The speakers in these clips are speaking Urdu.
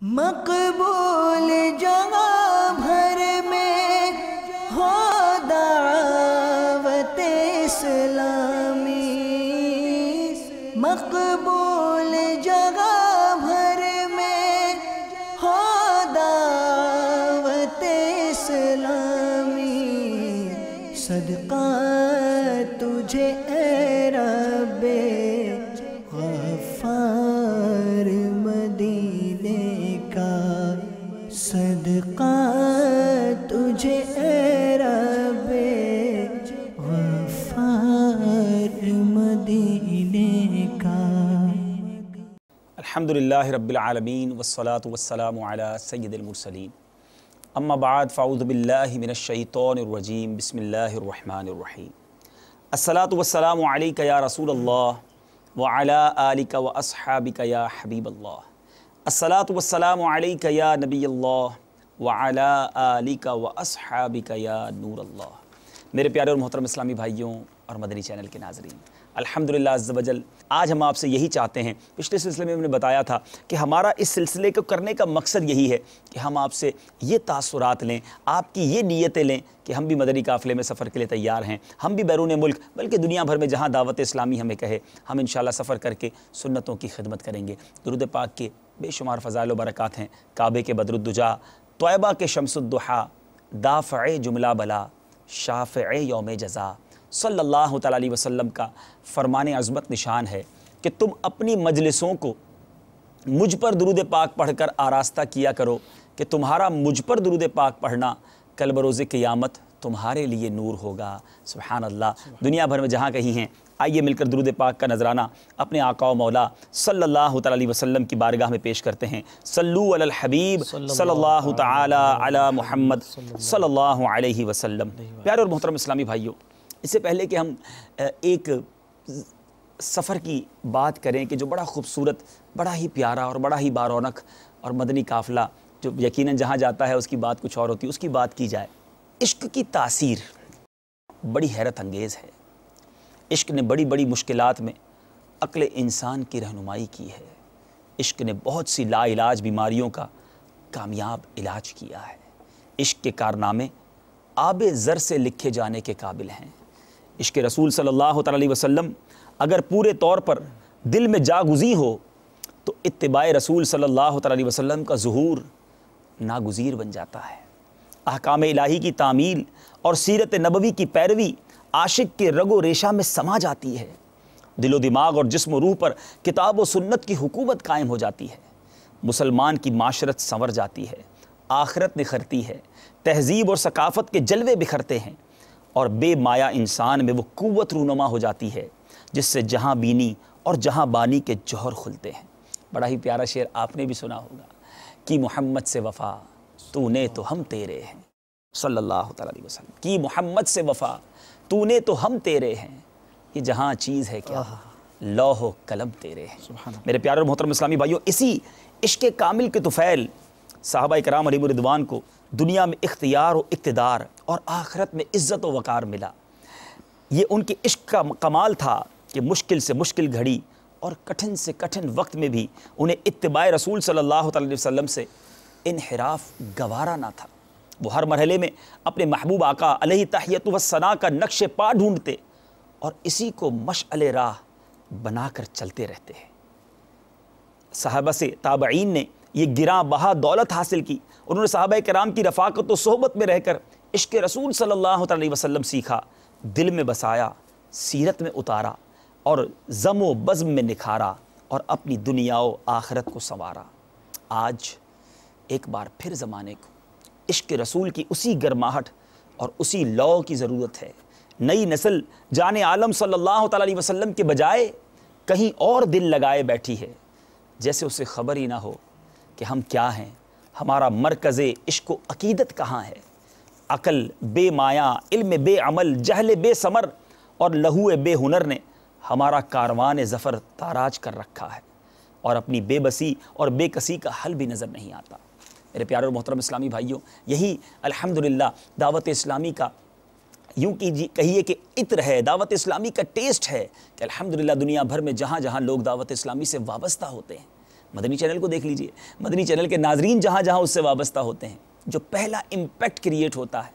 مقبول جگہ بھر میں ہو دعوت اسلامی، مقبول جگہ بھر میں ہو دعوت اسلامی، صدقہ تجھے اے رب غفار مدینے کا، صدقہ تجھے اے رب غفار مدینے کا۔ الحمدللہ رب العالمین والصلاة والسلام علی سید المرسلین، اما بعد فاعوذ باللہ من الشیطان الرجیم، بسم اللہ الرحمن الرحیم۔ الصلاة والسلام علیک یا رسول اللہ وعلی آلک واصحابک یا حبیب اللہ، الصلاة والسلام علیک یا نبی اللہ وعلی آلک واصحابک یا نور اللہ۔ میرے پیارے اور محترم اسلامی بھائیوں اور مدنی چینل کے ناظرین، الحمدللہ عز و جل آج ہم آپ سے یہی چاہتے ہیں۔ پچھلے سلسلے میں ہم نے بتایا تھا کہ ہمارا اس سلسلے کو کرنے کا مقصد یہی ہے کہ ہم آپ سے یہ تاثرات لیں، آپ کی یہ نیتیں لیں کہ ہم بھی مدنی قافلے میں سفر کے لیے تیار ہیں، ہم بھی بیرون ملک بلکہ دنیا بھر میں جہاں دعوت اسلامی ہمیں کہے ہم انشاءاللہ سفر کر کے سنتوں کی خدمت کریں گے۔ درود پاک کے بے شمار فضائل و برکات ہیں، کعبے کے بدر الدجا، طیبہ کے شمس الضحیٰ، دافع جملہ بلا، شافع یوم جزا، صلی اللہ تعالیٰ علیہ وسلم کا فرمان عظمت نشان ہے کہ تم اپنی مجلسوں کو مجھ پر درود پاک پڑھ کر آراستہ کیا کرو کہ تمہارا مجھ پر درود پاک پڑھنا کل بروز قیامت تمہارے لیے نور ہوگا۔ سبحان اللہ۔ دنیا بھر میں جہاں کہیں ہیں آئیے مل کر درود پاک کا نذرانہ اپنے آقا و مولا صلی اللہ تعالیٰ علیہ وسلم کی بارگاہ میں پیش کرتے ہیں۔ صلو علی الحبیب صلی اللہ تعالیٰ علی محمد صلی اللہ علیہ وسلم۔ پیارے اور محترم اسلامی بھائیوں، اس سے پہلے کہ ہم ایک سفر کی بات کریں کہ جو بڑا خوبصورت، بڑا ہی پیارا اور بڑا ہی بارونق اور مدنی قافلہ جو یقیناً جہاں جاتا ہے اس کی بات کچھ اور ہوتی ہے، اس کی بات کی جائے۔ عشق کی تاثیر بڑی حیرت انگیز ہے۔ عشق نے بڑی بڑی مشکلات میں عقل انسان کی رہنمائی کی ہے۔ عشق نے بہت سی لا علاج بیماریوں کا کامیاب علاج کیا ہے۔ عشق کے کارنامے آب زر سے لکھے جانے کے قابل ہیں۔ عشق رسول صلی اللہ تعالیٰ علیہ وسلم اگر پورے طور پر دل میں جاگزی ہو تو اتباع رسول صلی اللہ تعالیٰ علیہ وسلم کا ظہور ناگزیر بن جاتا ہے۔ احکام الہی کی تعمیل اور سیرت نبوی کی پیروی عاشق کے رگ و ریشہ میں سما جاتی ہے۔ دل و دماغ اور جسم و روح پر کتاب و سنت کی حکومت قائم ہو جاتی ہے۔ مسلمان کی معاشرت سنور جاتی ہے، آخرت نکھرتی ہے، تہذیب اور ثقافت کے جلوے بکھرتے ہیں، اور بے مایا انسان میں وہ قوت رونما ہو جاتی ہے جس سے جہاں بینی اور جہاں بانی کے جوہر کھلتے ہیں۔ بڑا ہی پیارا شعر آپ نے بھی سنا ہوگا کہ محمد سے وفا تو نے تو ہم تیرے ہیں، صلی اللہ تعالیٰ علیہ وسلم، کہ محمد سے وفا تو نے تو ہم تیرے ہیں، یہ جہاں چیز ہے کیا لوح و قلم تیرے ہیں۔ میرے پیارے اور محترم اسلامی بھائیوں، اسی عشق کامل کے طفیل صحابہ کرام علیہم الرضوان کو دنیا میں اختیار و اقتدار اور آخرت میں عزت و وقار ملا۔ یہ ان کے عشق کا کمال تھا کہ مشکل سے مشکل گھڑی اور کٹھن سے کٹھن وقت میں بھی انہیں اتباع رسول صلی اللہ تعالی علیہ وسلم سے انحراف گوارا نہ تھا۔ وہ ہر مرحلے میں اپنے محبوب آقا علیہ تحیۃ و ثنا کا نقش پا ڈھونڈتے اور اسی کو مشعل راہ بنا کر چلتے رہتے ہیں۔ صحابہ سے تابعین نے یہ گراں بہا دولت حاصل کی۔ انہوں نے صحابہ کرام کی رفاقت و صحبت میں رہ کر عشق رسول صلی اللہ علیہ وسلم سیکھا، دل میں بسایا، سیرت میں اتارا اور زم و بزم میں نکھارا اور اپنی دنیا و آخرت کو سنوارا۔ آج ایک بار پھر زمانے کو عشق رسول کی اسی گرماہٹ اور اسی لو کی ضرورت ہے۔ نئی نسل جان عالم صلی اللہ تعالیٰ علیہ وسلم کے بجائے کہیں اور دل لگائے بیٹھی ہے، جیسے اسے خبر ہی نہ ہو کہ ہم کیا ہیں، ہمارا مرکز عشق و عقیدت کہاں ہے۔ عقل بے مایا، علم بے عمل، جہل بے ثمر اور لہو بے ہنر نے ہمارا کاروان ظفر تاراج کر رکھا ہے، اور اپنی بے بسی اور بے کسی کا حل بھی نظر نہیں آتا۔ میرے پیارے اور محترم اسلامی بھائیوں، یہی الحمدللہ دعوت اسلامی کا یوں کہیے کہ عطر ہے، دعوت اسلامی کا ٹیسٹ ہے کہ الحمدللہ دنیا بھر میں جہاں جہاں لوگ دعوت اسلامی سے وابستہ ہوتے ہیں، مدنی چینل کو دیکھ لیجئے، مدنی چینل کے ناظرین جہاں جہاں اس سے وابستہ ہوتے ہیں، جو پہلا امپیکٹ کریٹ ہوتا ہے،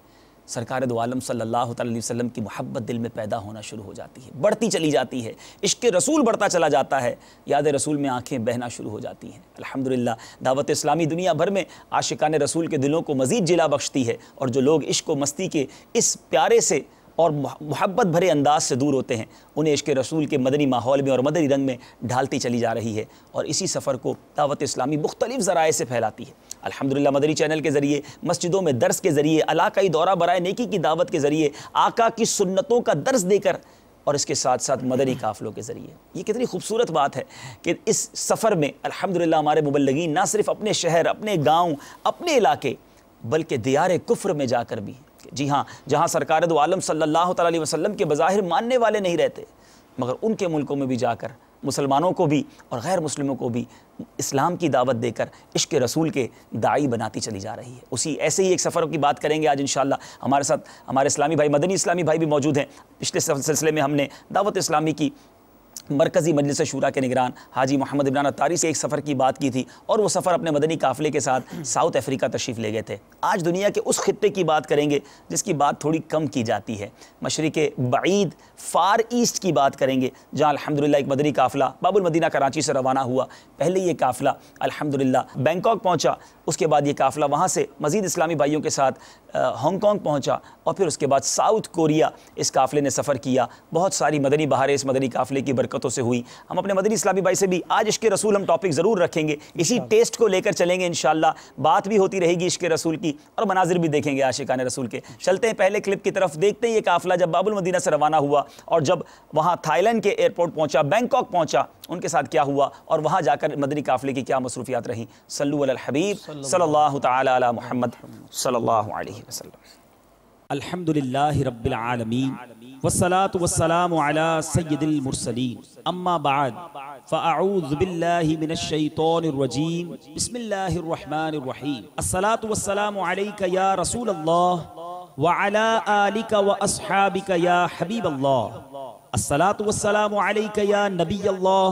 سرکار دو عالم صلی اللہ علیہ وسلم کی محبت دل میں پیدا ہونا شروع ہو جاتی ہے، بڑھتی چلی جاتی ہے، عشق رسول بڑھتا چلا جاتا ہے، یاد رسول میں آنکھیں بہنا شروع ہو جاتی ہیں۔ الحمدللہ دعوت اسلامی دنیا بھر میں عاشقان رسول کے دلوں کو مزید جلا بخشتی ہے، اور جو لوگ عشق و مستی کے اس پیارے سے اور محبت بھرے انداز سے دور ہوتے ہیں، انہیں عشق رسول کے مدنی ماحول میں اور مدنی رنگ میں ڈھالتی چلی جا رہی ہے، اور اسی سفر کو دعوت اسلامی مختلف ذرائع سے پھیلاتی ہے۔ الحمدللہ مدنی چینل کے ذریعے، مسجدوں میں درس کے ذریعے، علاقائی دورہ برائے نیکی کی دعوت کے ذریعے، آقا کی سنتوں کا درس دے کر، اور اس کے ساتھ ساتھ مدنی قافلوں کے ذریعے۔ یہ کتنی خوبصورت بات ہے کہ اس سفر میں الحمدللہ ہمارے مبلغین نہ صرف اپنے شہر، اپنے گاؤں، اپنے علاقے، بلکہ دیار کفر میں جا کر بھی، جی ہاں، جہاں سرکار دو عالم صلی اللہ تعالی علیہ وسلم کے بظاہر ماننے والے نہیں رہتے، مگر ان کے ملکوں میں بھی جا کر مسلمانوں کو بھی اور غیر مسلموں کو بھی اسلام کی دعوت دے کر عشق رسول کے داعی بناتی چلی جا رہی ہے۔ اسی ایسے ہی ایک سفر کی بات کریں گے آج انشاءاللہ۔ ہمارے ساتھ ہمارے اسلامی بھائی، مدنی اسلامی بھائی بھی موجود ہیں۔ پچھلے سلسلے میں ہم نے دعوت اسلامی کی مرکزی مجلس شورا کے نگران حاجی محمد عمران اتاری سے ایک سفر کی بات کی تھی، اور وہ سفر اپنے مدنی قافلے کے ساتھ ساؤتھ افریقہ تشریف لے گئے تھے۔ آج دنیا کے اس خطے کی بات کریں گے جس کی بات تھوڑی کم کی جاتی ہے، مشرق بعید، فار ایسٹ کی بات کریں گے، جہاں الحمدللہ ایک مدنی قافلہ باب المدینہ کراچی سے روانہ ہوا۔ پہلے یہ قافلہ الحمدللہ بینکاک پہنچا، اس کے بعد یہ قافلہ وہاں سے مزید اسلامی بھائیوں کے ساتھ ہانگ کانگ پہنچا، اور پھر اس کے بعد ساؤتھ کوریا اس قافلے نے سفر کیا۔ بہت ساری مدنی بہاریں اس مدنی قافلے کی برکتوں سے ہوئی۔ ہم اپنے مدنی اسلامی بھائی سے بھی آج عشق رسول ہم ٹاپک ضرور رکھیں گے، اسی ٹیسٹ کو لے کر چلیں گے انشاءاللہ، بات بھی ہوتی رہے گی عشق رسول کی، اور مناظر بھی دیکھیں گے عاشقان رسول کے۔ چلتے ہیں پہلے کلپ کی طرف، دیکھتے ہیں یہ قافلہ جب باب المدینہ سے روانہ ہوا، اور جب وہاں تھائی لینڈ کے ایئرپورٹ پہنچا، بینکاک پہنچا، ان کے ساتھ کیا ہوا، اور وہاں جا کر مدنی قافلے کی کیا مصروفیات رہیں۔ صلو علی الحبیب صلی اللہ تعالی علی محمد صلی اللہ علیہ وسلم۔ الحمدللہ رب العالمین والصلاة والسلام علی سید المرسلین، اما بعد فاعوذ باللہ من الشیطان الرجیم، بسم اللہ الرحمن الرحیم۔ الصلاة والسلام علیک یا رسول اللہ وعلی آلک واصحابک یا حبیب اللہ۔ الصلاة والسلام علیک یا نبی اللہ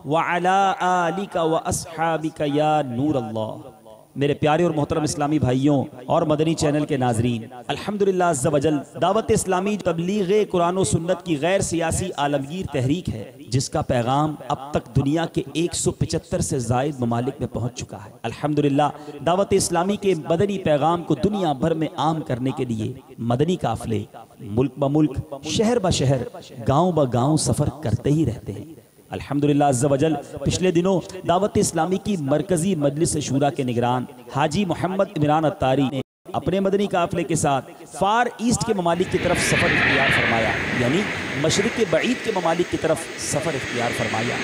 وعلی آلک واصحابک یا نور اللہ۔ میرے پیارے اور محترم اسلامی بھائیوں اور مدنی چینل کے ناظرین، الحمدللہ عز و جل دعوت اسلامی تبلیغ قرآن و سنت کی غیر سیاسی عالمگیر تحریک ہے، جس کا پیغام اب تک دنیا کے 175 سے زائد ممالک میں پہنچ چکا ہے۔ الحمدللہ دعوت اسلامی کے مدنی پیغام کو دنیا بھر میں عام کرنے کے لیے مدنی قافلے ملک بہ ملک، شہر بہ شہر، گاؤں بہ گاؤں سفر کرتے ہی رہتے ہیں۔ الحمدللہ عز و جل پچھلے دنوں دعوت اسلامی کی مرکزی مجلس شورا کے نگران حاجی محمد عمران اتاری نے اپنے مدنی قافلے کے ساتھ فار ایسٹ کے ممالک کی طرف سفر اختیار فرمایا، یعنی مشرق بعید کے ممالک کی طرف سفر اختیار فرمایا۔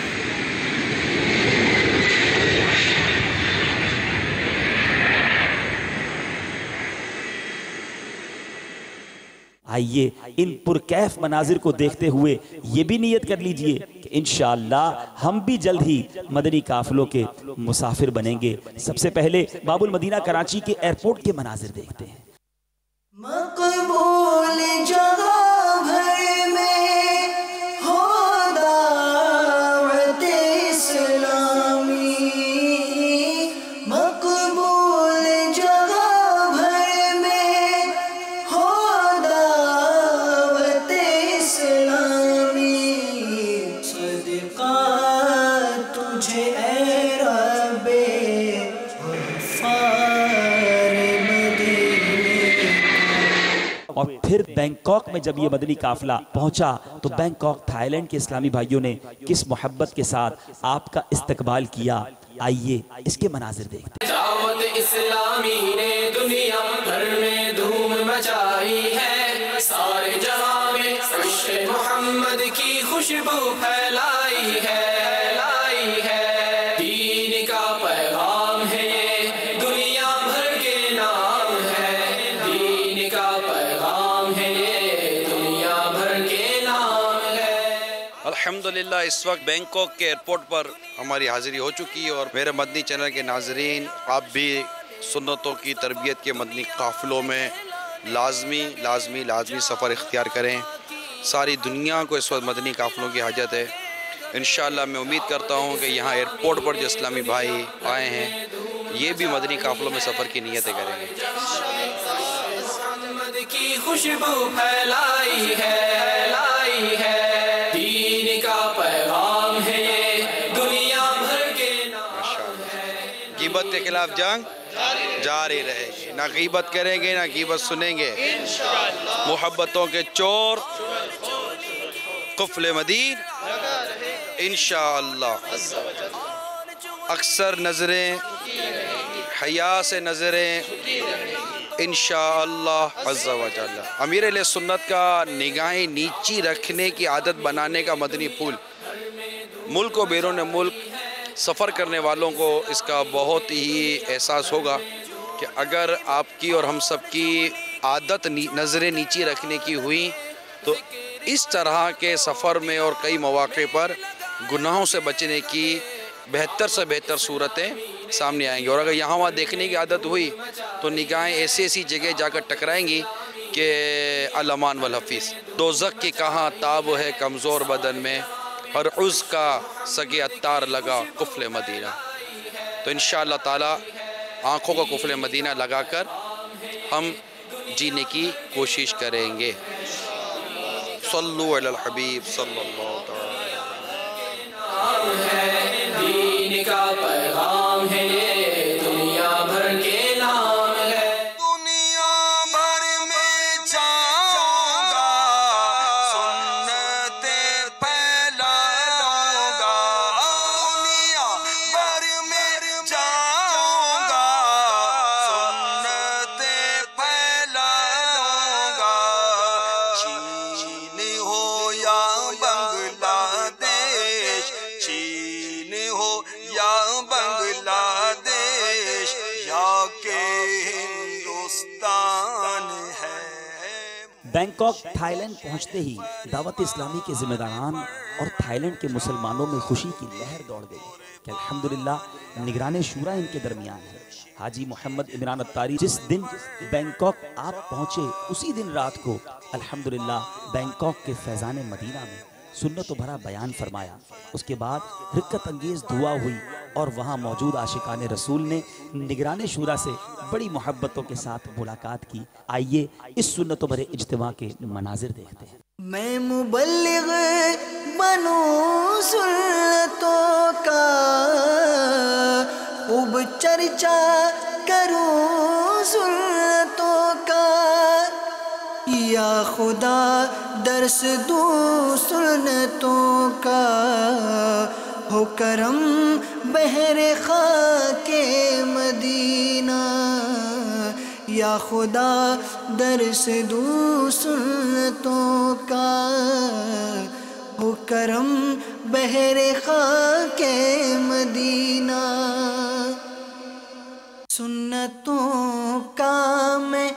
آئیے ان پرکیف مناظر کو دیکھتے ہوئے یہ بھی نیت کر لیجئے کہ انشاءاللہ ہم بھی جلد ہی مدنی قافلوں کے مسافر بنیں گے۔ سب سے پہلے باب المدینہ کراچی کے ایئرپورٹ کے مناظر دیکھتے ہیں۔ مقبول جگہ بھر میں ہو دعوت اسلامی، مقبول جگہ بھر میں ہو دعوت اسلامی، صدقہ تجھے اے رب غفار مدینے۔ اور پھر بینکاک میں جب یہ مدنی قافلہ پہنچا تو بینکاک تھائی لینڈ کے اسلامی بھائیوں نے کس محبت کے ساتھ آپ کا استقبال کیا، آئیے اس کے مناظر دیکھتے ہیں۔ دعوت اسلامی نے دنیا بھر میں دھوم مچائی ہے، سارے جہاں میں عشق محمد کی خوشبو پھیلائی ہے، دین کا پیغام ہے یہ دنیا بھر کے نام ہے، دین کا پیغام ہے یہ دنیا بھر کے نام ہے۔ الحمدللہ اس وقت بینکاک کے ایئرپورٹ پر ہماری حاضری ہو چکی ہے، اور میرے مدنی چینل کے ناظرین، آپ بھی سنتوں کی تربیت کے مدنی قافلوں میں لازمی سفر اختیار کریں۔ ساری دنیا کو اس وقت مدنی قافلوں کی حاجت ہے۔ انشاءاللہ میں امید کرتا ہوں کہ یہاں ایئرپورٹ پر جو اسلامی بھائی آئے ہیں یہ بھی مدنی قافلوں میں سفر کی نیتیں کریں گے. محمد کی خوشبو پھیلائی ہے دین کا پیغام ہے یہ دنیا بھر کے نام ہے. غیبت کے خلاف جنگ جاری رہے گی. نہ غیبت کریں گے نہ غیبت سنیں گے. محبتوں کے چور قفل مدین انشاءاللہ. اکثر نظریں حیا سے نظریں انشاءاللہ عز و جل. امیر اہل سنت کا نگاہیں نیچی رکھنے کی عادت بنانے کا مدنی پھول ملک و بیرون ملک سفر کرنے والوں کو اس کا بہت ہی احساس ہوگا کہ اگر آپ کی اور ہم سب کی عادت نظریں نیچی رکھنے کی ہوئی تو اس طرح کے سفر میں اور کئی مواقع پر گناہوں سے بچنے کی بہتر سے بہتر صورتیں سامنے آئیں گی. اور اگر یہاں وہاں دیکھنے کی عادت ہوئی تو نگاہیں ایسی جگہ جا کر ٹکرائیں گی کہ الامان والحفیظ. دوزخ کی کہاں تاب ہے کمزور بدن میں ہر عز کا سگے اتار لگا قفل مدینہ. تو انشاءاللہ تعالی آنکھوں کا قفل مدینہ لگا کر ہم جینے کی کوشش کریں گے. صلو علی الحبیب صلی اللہ تعالی. دین کا پیغام ہے یہ دنیا بھر کے نام ہے. دنیا بھر میں جاؤں گا سنتیں پھیلاؤں گا. دنیا بھر میں جاؤں گا سنتیں پھیلاؤں گا. چین ہو یا بنگلہ دیش چین ہو یا بنگلہ دیش یا کہ ہندوستان ہے. بینکاک تھائی لینڈ پہنچتے ہی دعوت اسلامی کے ذمہ داران اور تھائی لینڈ کے مسلمانوں میں خوشی کی لہر دوڑ گئی کہ الحمدللہ نگران شورا ان کے درمیان ہے. حاجی محمد عمران اتاری جس دن بینکاک آپ پہنچے اسی دن رات کو الحمدللہ بینکاک کے فیضان مدینہ میں سنت و بھرا بیان فرمایا. اس کے بعد رکت انگیز دعا ہوئی اور وہاں موجود عاشقان رسول نے نگران شورا سے بڑی محبتوں کے ساتھ ملاقات کی. آئیے اس سنت و بھرے اجتماع کے مناظر دیکھتے ہیں. میں مبلغ بنوں سنتوں کا خوب چرچا کروں سنتوں کا. یا خدا درس دوں سنتوں کا ہو کرم بحر خاک مدینہ. یا خدا درس دوں سنتوں کا ہو کرم بحر خاک مدینہ. سنتوں کا میں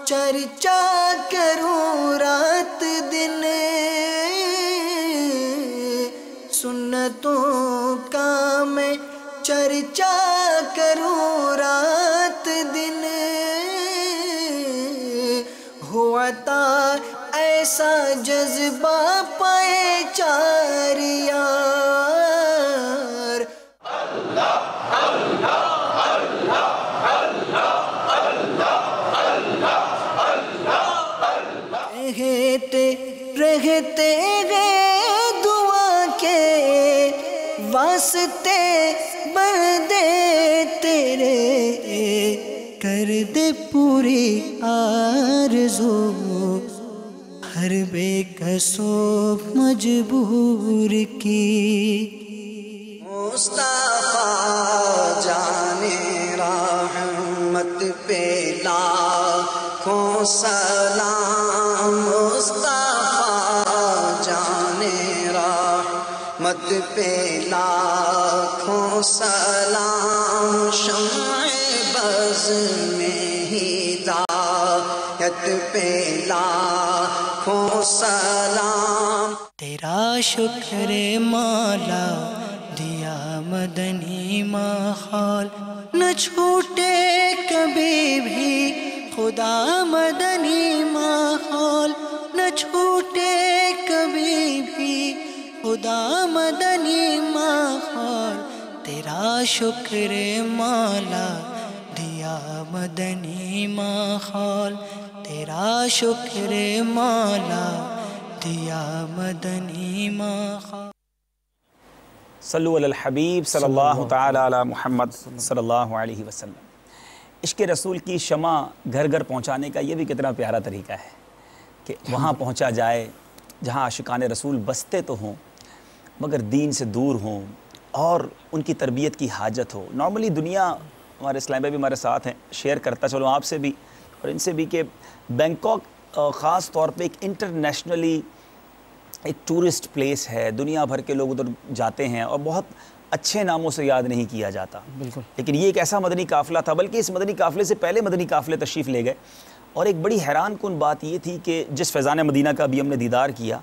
چرچا کروں رات دن. سنتوں کا میں چرچا کروں رات دن. ہو عطا ایسا جذبہ پائے چار یار. رہتے گئے دعا کے واسطے بندے تیرے کر دے پوری آرزو ہر بے کسو مجبور کی. مصطفیٰ جانے رحمت پہ لاکھوں سلام. مصطفیٰ جانے رحمت پہ لاکھوں سلام. شمع بز میں ہدایت پہ لاکھوں سلام. تیرا شکر مولا دیا مدنی ماحول نہ چھوٹے کبھی بھی خدا. مدنی ماحول نہ چھوٹے کبھی بھی خدا مدنی ماحول تیرا شکر مولا دیا مدنی ماحول تیرا شکر مولا دیا مدنی ماحول. صلو علی الحبیب صلی اللہ تعالی علی محمد صلی اللہ علیہ وسلم. عشق رسول کی شمع گھر گھر پہنچانے کا یہ بھی کتنا پیارا طریقہ ہے کہ وہاں پہنچا جائے جہاں عاشقان رسول بستے تو ہوں مگر دین سے دور ہوں اور ان کی تربیت کی حاجت ہو. نارملی دنیا ہمارے اسلام بھائی بھی ہمارے ساتھ ہیں، شیئر کرتا چلو آپ سے بھی اور ان سے بھی کہ بینکاک خاص طور پہ ایک انٹرنیشنلی ایک ٹورسٹ پلیس ہے. دنیا بھر کے لوگ ادھر جاتے ہیں اور بہت اچھے ناموں سے یاد نہیں کیا جاتا. بالکل. لیکن یہ ایک ایسا مدنی قافلہ تھا، بلکہ اس مدنی قافلے سے پہلے مدنی قافلے تشریف لے گئے اور ایک بڑی حیران کن بات یہ تھی کہ جس فیضان مدینہ کا بھی ہم نے دیدار کیا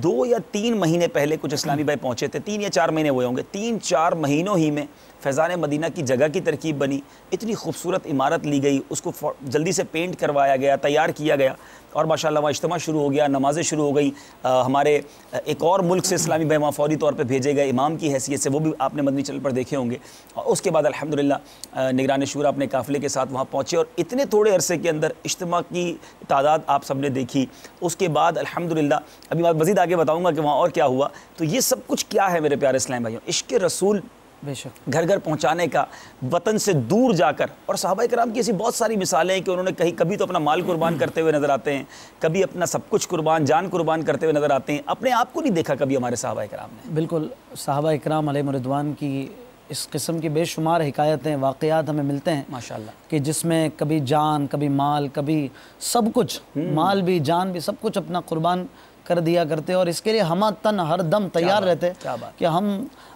2 یا 3 مہینے پہلے کچھ اسلامی بھائی پہنچے تھے، 3 یا 4 مہینے ہوئے ہوں گے. 3-4 مہینوں ہی میں فیضان مدینہ کی جگہ کی ترکیب بنی، اتنی خوبصورت عمارت لی گئی، اس کو جلدی سے پینٹ کروایا گیا، تیار کیا گیا اور ماشاءاللہ وہاں اجتماع شروع ہو گیا، نمازیں شروع ہو گئی. ہمارے ایک اور ملک سے اسلامی بھائی وہاں فوری طور پہ بھیجے گئے امام کی حیثیت سے، وہ بھی آپ نے مدنی چینل پر دیکھے ہوں گے. اور اس کے بعد الحمدللہ نگران شورا اپنے قافلے کے ساتھ وہاں پہنچے اور اتنے تھوڑے عرصے کے اندر اجتماع کی تعداد آپ سب نے دیکھی. اس کے بعد الحمدللہ ابھی میں مزید آگے بتاؤں گا کہ وہاں اور کیا ہوا. تو یہ سب کچھ کیا ہے میرے پیارے اسلام بھائیوں؟ عشق رسول بے شک گھر گھر پہنچانے کا، وطن سے دور جا کر. اور صحابہ کرام کی ایسی بہت ساری مثالیں ہیں کہ انہوں نے کبھی تو اپنا مال قربان کرتے ہوئے نظر آتے ہیں، کبھی اپنا سب کچھ قربان، جان قربان کرتے ہوئے نظر آتے ہیں. اپنے آپ کو نہیں دیکھا کبھی ہمارے صحابہ کرام نے. بالکل. صحابہ اکرام علیہ رضوان کی اس قسم کی بے شمار حکایتیں، واقعات ہمیں ملتے ہیں ماشاءاللہ کہ جس میں کبھی جان، کبھی مال، کبھی سب کچھ، مال بھی جان بھی سب کچھ اپنا قربان کر دیا کرتے اور اس کے لیے ہمہ تن ہر دم تیار رہتے کہ ہم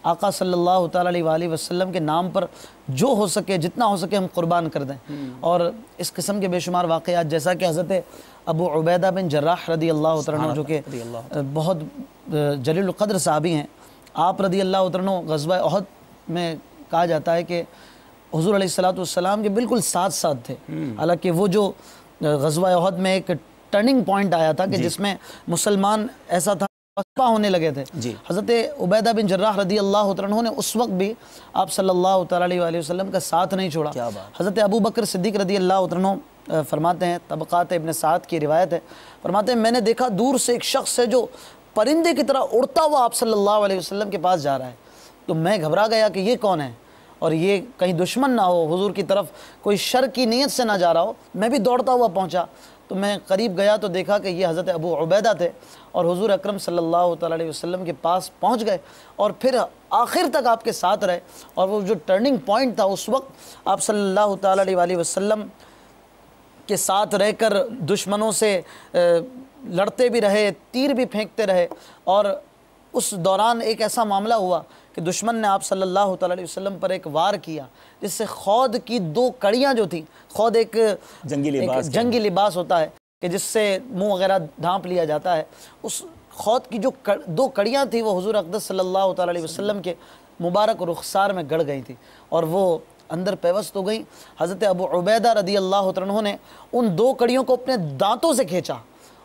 آقا صلی اللہ تعالیٰ علیہ وآلہ وسلم کے نام پر جو ہو سکے، جتنا ہو سکے ہم قربان کر دیں. اور اس قسم کے بے شمار واقعات جیسا کہ حضرت ابو عبیدہ بن جراح رضی اللہ عنہ جو کہ بہت جلیل القدر صحابی ہیں، آپ رضی اللہ عنہ غزوہ احد میں کہا جاتا ہے کہ حضور علیہ السلام کے بالکل ساتھ تھے. حالانکہ وہ جو غزوہ احد میں ایک ٹرننگ پوائنٹ آیا تھا کہ جس میں مسلمان ایسا تھا پسپا ہونے لگے تھے. حضرت عبیدہ بن جراح رضی اللہ عنہ نے اس وقت بھی آپ صلی اللہ تعالیٰ علیہ وآلہ وسلم کا ساتھ نہیں چھوڑا. حضرت ابو بکر صدیق رضی اللہ عنہ فرماتے ہیں، طبقات ابن سعد کی روایت ہے، فرماتے ہیں میں نے دیکھا دور سے ایک شخص ہے جو پرندے کی طرح اڑتا ہوا آپ صلی اللہ علیہ وسلم کے پاس جا رہا ہے. تو میں گھبرا گیا کہ یہ کون ہے اور یہ کہیں دشمن نہ ہو، حضور کی طرف کوئی شر کی نیت سے نہ جا رہا ہو. میں بھی دوڑتا ہوا پہنچا تو میں قریب گیا تو دیکھا کہ یہ حضرت ابو عبیدہ تھے اور حضور اکرم صلی اللہ تعالیٰ علیہ وسلم کے پاس پہنچ گئے اور پھر آخر تک آپ کے ساتھ رہے. اور وہ جو ٹرننگ پوائنٹ تھا اس وقت آپ صلی اللہ تعالیٰ علیہ وآلہ وسلم کے ساتھ رہ کر دشمنوں سے لڑتے بھی رہے، تیر بھی پھینکتے رہے. اور اس دوران ایک ایسا معاملہ ہوا کہ دشمن نے آپ صلی اللہ تعالیٰ علیہ وسلم پر ایک وار کیا جس سے خود کی 2 کڑیاں جو تھیں، خود ایک جنگی لباس ہوتا ہے کہ جس سے منہ وغیرہ ڈھانپ لیا جاتا ہے، اس خود کی جو 2 کڑیاں تھیں وہ حضور اقدس صلی اللہ تعالیٰ علیہ وسلم کے مبارک رخسار میں گڑ گئی تھیں اور وہ اندر پیوست ہو گئیں. حضرت ابو عبیدہ رضی اللہ عنہ نے ان 2 کڑیوں کو اپنے دانتوں سے کھینچا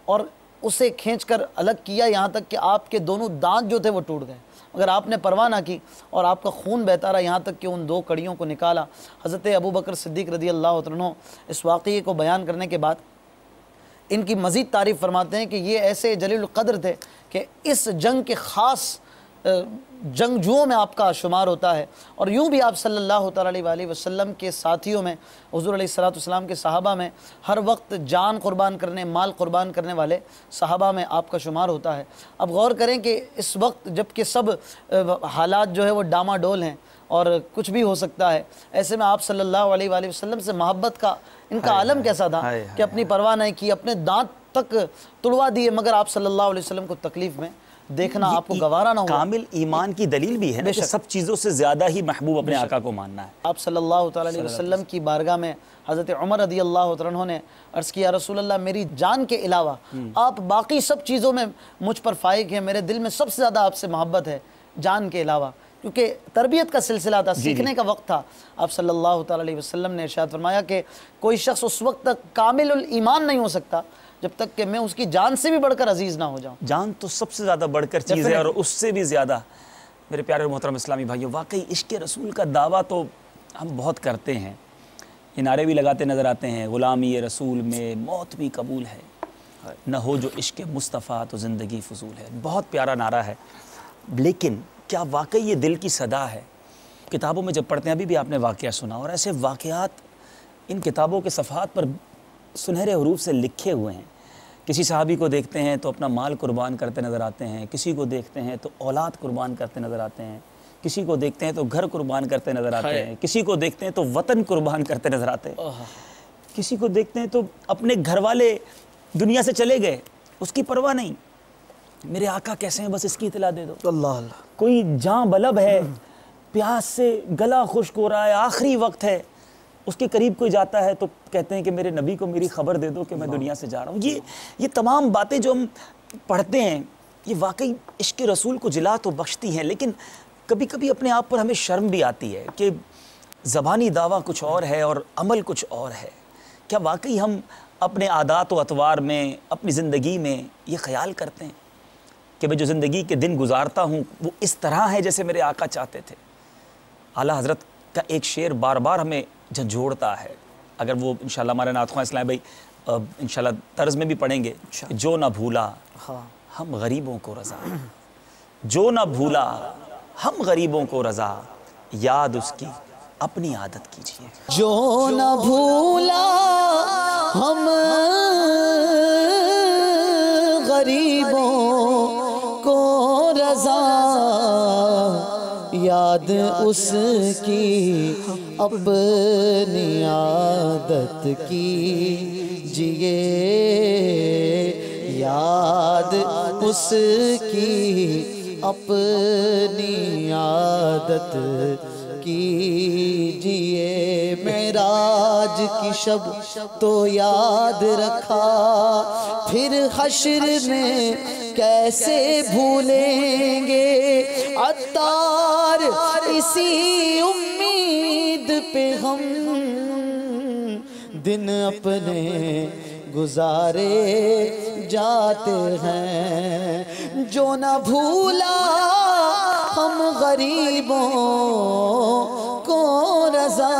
اور اسے کھینچ کر الگ کیا، یہاں تک کہ آپ کے دونوں دانت جو تھے وہ ٹوٹ گئے. مگر آپ نے پرواہ نہ کی اور آپ کا خون بہتا رہا یہاں تک کہ ان 2 کڑیوں کو نکالا. حضرت ابو بکر صدیق رضی اللہ عنہ اس واقعے کو بیان کرنے کے بعد ان کی مزید تعریف فرماتے ہیں کہ یہ ایسے جلیل القدر تھے کہ اس جنگ کے خاص جنگجوؤں میں آپ کا شمار ہوتا ہے. اور یوں بھی آپ صلی اللہ تعالیٰ علیہ وآلہ وسلم کے ساتھیوں میں، حضور علیہ السلام کے صحابہ میں ہر وقت جان قربان کرنے، مال قربان کرنے والے صحابہ میں آپ کا شمار ہوتا ہے. اب غور کریں کہ اس وقت جب کہ سب حالات جو ہے وہ ڈاما ڈول ہیں اور کچھ بھی ہو سکتا ہے، ایسے میں آپ صلی اللہ علیہ وآلہ وسلم سے محبت کا ان کا عالم کیسا تھا کہ اپنی پرواہ نہیں کی، اپنے دانت تک تڑوا دیے مگر آپ صلی اللہ علیہ وسلم کو تکلیف میں دیکھنا آپ کو گوارا نہ ہوا. کامل ایمان کی دلیل بھی ہے نا کہ سب چیزوں سے زیادہ ہی محبوب اپنے آقا کو ماننا ہے. آپ صلی اللہ تعالیٰ علیہ وسلم کی بارگاہ میں حضرت عمر رضی اللہ عنہ نے عرض کیا رسول اللہ میری جان کے علاوہ آپ باقی سب چیزوں میں مجھ پر فائق ہیں، میرے دل میں سب سے زیادہ آپ سے محبت ہے جان کے علاوہ. کیونکہ تربیت کا سلسلہ تھا، سیکھنے کا وقت تھا. آپ صلی اللہ تعالیٰ علیہ وسلم نے ارشاد فرمایا کہ کوئی شخص اس وقت تک کامل الایمان نہیں ہو سکتا جب تک کہ میں اس کی جان سے بھی بڑھ کر عزیز نہ ہو جاؤں. جان تو سب سے زیادہ بڑھ کر چیز ہے، اور اس سے بھی زیادہ میرے پیارے محترم اسلامی بھائیوں، واقعی عشق رسول کا دعویٰ تو ہم بہت کرتے ہیں، یہ نعرے بھی لگاتے نظر آتے ہیں، غلامی رسول میں موت بھی قبول ہے، نہ ہو جو عشق مصطفیٰ تو زندگی فضول ہے. بہت پیارا نعرہ ہے، لیکن کیا واقعی یہ دل کی صدا ہے؟ کتابوں میں جب پڑھتے ہیں، ابھی بھی آپ نے واقعہ سنا، اور ایسے واقعات ان کتابوں کے صفحات پر سنہرے حروف سے لکھے ہوئے ہیں. کسی صحابی کو دیکھتے ہیں تو اپنا مال قربان کرتے نظر آتے ہیں، کسی کو دیکھتے ہیں تو اولاد قربان کرتے نظر آتے ہیں، کسی کو دیکھتے ہیں تو گھر قربان کرتے نظر آتے ہیں، کسی کو دیکھتے ہیں تو وطن قربان کرتے نظر آتے ہیں، کسی کو دیکھتے ہیں تو اپنے گھر والے دنیا سے چلے گئے، اس کی پرواہ نہیں، میرے آقا کیسے ہیں بس اس کی اطلاع دے دو. اللہ اللہ. کوئی جاں بلب ہے، پیاس سے گلا خشک ہو رہا ہے، آخری وقت ہے، اس کے قریب کوئی جاتا ہے تو کہتے ہیں کہ میرے نبی کو میری خبر دے دو کہ میں دنیا سے جا رہا ہوں. یہ تمام باتیں جو ہم پڑھتے ہیں، یہ واقعی عشق رسول کو جلا تو بخشتی ہیں، لیکن کبھی کبھی اپنے آپ پر ہمیں شرم بھی آتی ہے کہ زبانی دعویٰ کچھ اور ہے اور عمل کچھ اور ہے. کیا واقعی ہم اپنے عادات و اطوار میں، اپنی زندگی میں یہ خیال کرتے ہیں کہ میں جو زندگی کے دن گزارتا ہوں وہ اس طرح ہے جیسے میرے آقا چاہتے تھے؟ اعلیٰ حضرت کا ایک شعر بار بار ہمیں جھنجھوڑتا ہے، اگر وہ انشاءاللہ ہمارے نعت خواں اسلام بھائی انشاءاللہ طرز میں بھی پڑھیں گے. جو نہ بھولا ہم غریبوں کو رضا، جو نہ بھولا ہم غریبوں کو رضا، یاد اس کی اپنی عادت کیجیے. جو نہ بھولا ہم غریبوں کو رضا، یاد اس کی اپنی عادت کیجیے، یاد اس کی اپنی عادت کیجیے. معراج کی شب تو یاد رکھا، پھر حشر میں کیسے بھولیں گے. عطار اسی امید پہ ہم دن اپنے گزارے جاتے ہیں. جو نہ بھولا ہم غریبوں کو رضا،